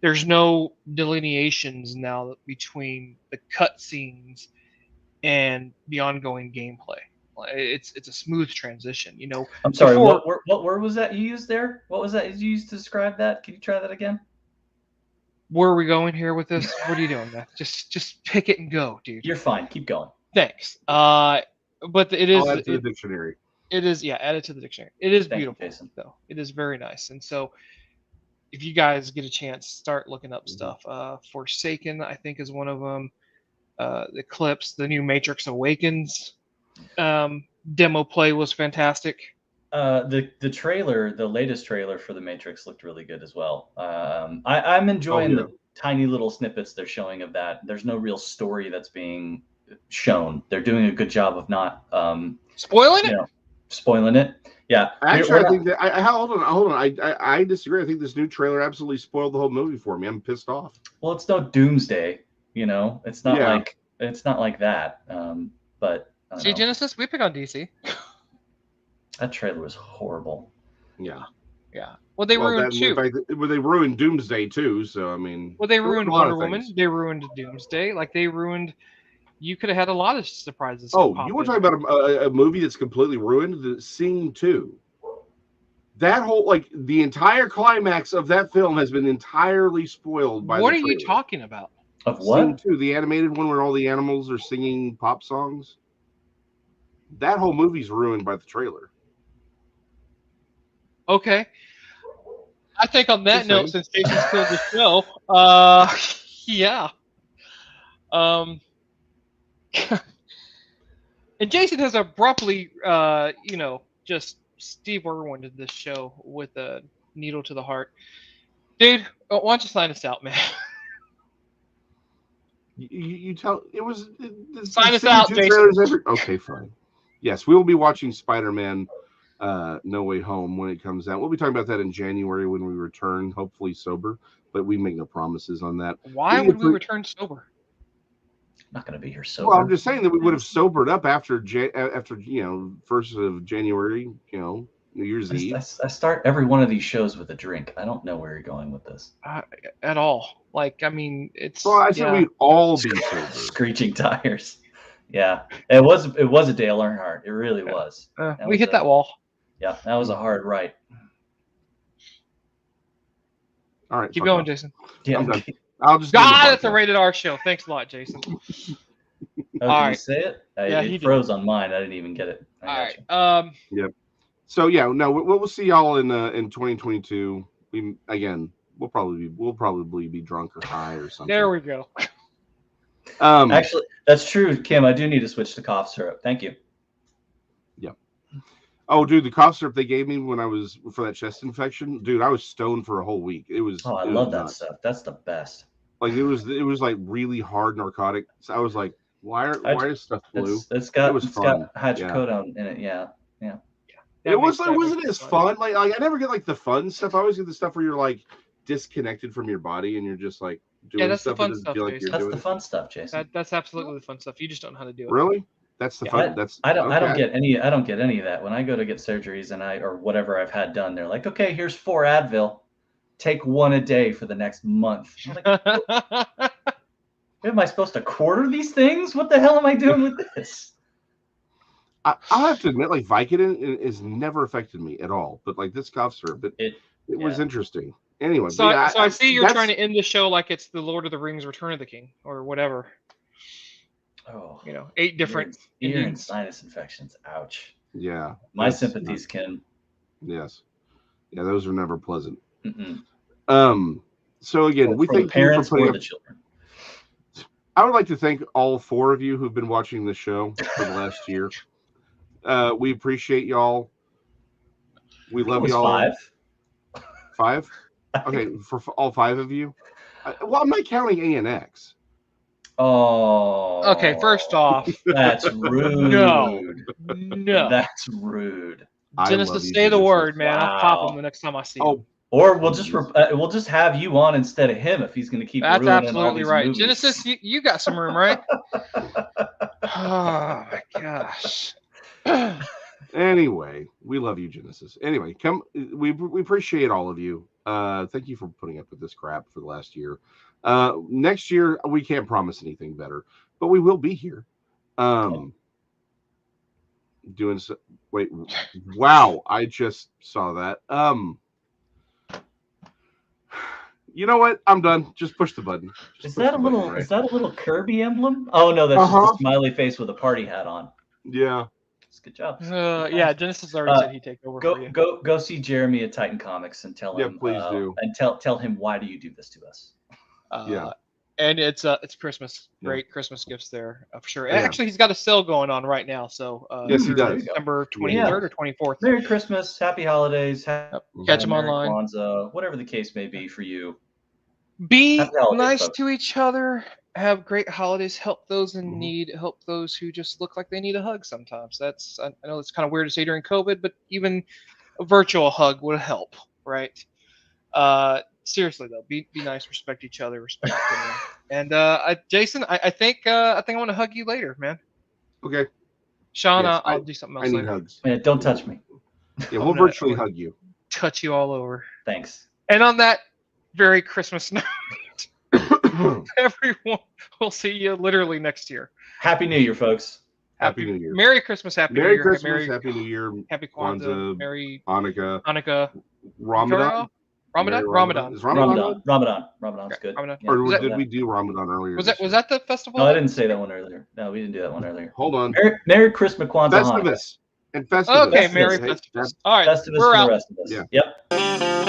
there's no delineations now between the cutscenes and the ongoing gameplay. It's a smooth transition, I'm sorry. What word was that you used there? What was that you used to describe that? Can you try that again? Where are we going here with this? What are you doing, man? Just pick it and go, dude. You're fine. Keep going. Thanks. But it is. I'll add to the dictionary. It is, add it to the dictionary. It is Thank beautiful, you, Jason. though. It is very nice. And so, if you guys get a chance, start looking up stuff. Forsaken, I think, is one of them. Eclipse, the new Matrix Awakens demo play was fantastic. The trailer, the latest trailer for the Matrix looked really good as well. I'm enjoying the tiny little snippets they're showing of that. There's no real story that's being shown. They're doing a good job of not spoiling it. Spoiling it. Yeah. Actually, I think that hold on. I disagree. I think this new trailer absolutely spoiled the whole movie for me. I'm pissed off. Well, it's no Doomsday. It's not like that. But see, Genesis, we pick on DC. That trailer was horrible. Yeah. Well, they ruined too. They ruined Doomsday too. So I mean, well, they ruined Wonder Woman. They ruined Doomsday. Like they ruined. You could have had a lot of surprises. Oh, you were talking about a movie that's completely ruined. The Sing 2. That whole the entire climax of that film has been entirely spoiled by. What are you talking about? Of what? Sing 2, the animated one where all the animals are singing pop songs. That whole movie's ruined by the trailer. Okay. I think on that note, since Jason's killed the show, yeah. And Jason has abruptly, just Steve Irwin this show with a needle to the heart. Dude, why don't you sign us out, man? You tell it was sign us out, Jason. Okay, fine. Yes, we will be watching Spider-Man No Way Home when it comes out. We'll be talking about that in January when we return, hopefully sober, but we make no promimes on that. Why would we return sober? I'm not going to be here sober. Well, I'm just saying that we would have sobered up after 1st of January, New Year's Eve. I start every one of these shows with a drink. I don't know where you're going with this. At all. It's. Well, I said we'd all be sober. Screeching tires. Yeah, it was a Dale Earnhardt. It really was. We hit that wall. Yeah, that was a hard right. All right, keep going, Jason. Yeah, I'm done. I'll just. It's a rated R show. Thanks a lot, Jason. All right, say it. It froze on mine. I didn't even get it. All right. Yep. So we'll see y'all in 2022. We'll probably be drunk or high or something. There we go. Actually, that's true, Kim. I do need to switch to cough syrup. Thank you. Yep. Oh, dude, the cough syrup they gave me when I was for that chest infection, dude, I was stoned for a whole week. It was. Oh, I it love was that nuts. stuff. That's the best. Like it was like really hard narcotic. So I was like, why is stuff blue? It's got fun. hydrocodone in it. Yeah. It wasn't as fun. Like I never get like the fun stuff. I always get the stuff where you're like disconnected from your body and you're just like doing stuff that doesn't feel like you're that's doing. the fun stuff, Jason. That's absolutely the fun stuff. You just don't know how to do it. Really? That's the fun. I don't get any of that. When I go to get surgeries or whatever I've had done, they're like, okay, here's 4 Advil. Take 1 a day for the next month. I'm like, am I supposed to quarter these things? What the hell am I doing with this? I'll have to admit, like Vicodin has never affected me at all. But like this cough syrup, it was interesting. Anyway, so I see you're trying to end the show like it's the Lord of the Rings: Return of the King or whatever. Oh, 8 different ear and sinus infections. Ouch. Yeah, my sympathies, Ken. Yes, yeah, those are never pleasant. Mm-mm. So again, we thank parents you for putting the children. I would like to thank all 4 of you who've been watching the show for the last year. We appreciate y'all. We love y'all. 5. 5? Okay, for all 5 of you. Well, I'm not counting ANX. Oh. Okay, first off, that's rude. No, that's rude. Genesis, say the word, man. Wow. I'll pop him the next time I see him. Or we'll just have you on instead of him if he's going to keep. That's absolutely all these right. movies. Genesis, you got some room, right? Oh my gosh. Anyway, we love you, Genesis. Anyway, we appreciate all of you. Thank you for putting up with this crap for the last year. Next year we can't promise anything better, but we will be here. Doing so. Wait, wow! I just saw that. You know what? I'm done. Just push the button. Is that a little Kirby emblem? Oh no, that's just a smiley face with a party hat on. Yeah. Good job. Yeah, Genesis already said he'd take over for you. Go see Jeremy at Titan Comics and tell him. Yeah, please do. And tell him why do you do this to us? And it's Christmas. Great Christmas gifts there for sure. Yeah. Actually, he's got a sale going on right now. So yes, he does. September 23rd or 24th. Merry Christmas, Happy Holidays. Catch him online. Kwanzaa, whatever the case may be for you. Be nice to each other. Have great holidays. Help those in need. Help those who just look like they need a hug sometimes. I know it's kind of weird to say during COVID, but even a virtual hug would help, right? Seriously though, be nice, respect each other, respect and Jason, I think I want to hug you later, man. Okay. Sean, yes, I'll do something else later. Hugs. Man, don't touch me. Yeah, we'll virtually hug you. Touch you all over. Thanks. And on that very Christmas note, everyone, we'll see you literally next year. Happy New Year, folks. Happy New Year. Merry Christmas, Happy New Year. Merry Christmas, Happy New Year. Happy Kwanzaa, Merry Hanukkah. Ramadan. Ramadan's good. Ramadan. Yeah. Or did we do Ramadan earlier? Was that the festival? No, I didn't say that one earlier. No, we didn't do that one earlier. Hold on. Merry Christmas, Kwanzaa, Festivus. And Festivus. Okay, Merry Festivus. All right, Festivus we're for out. the rest of us. Yeah. Yep.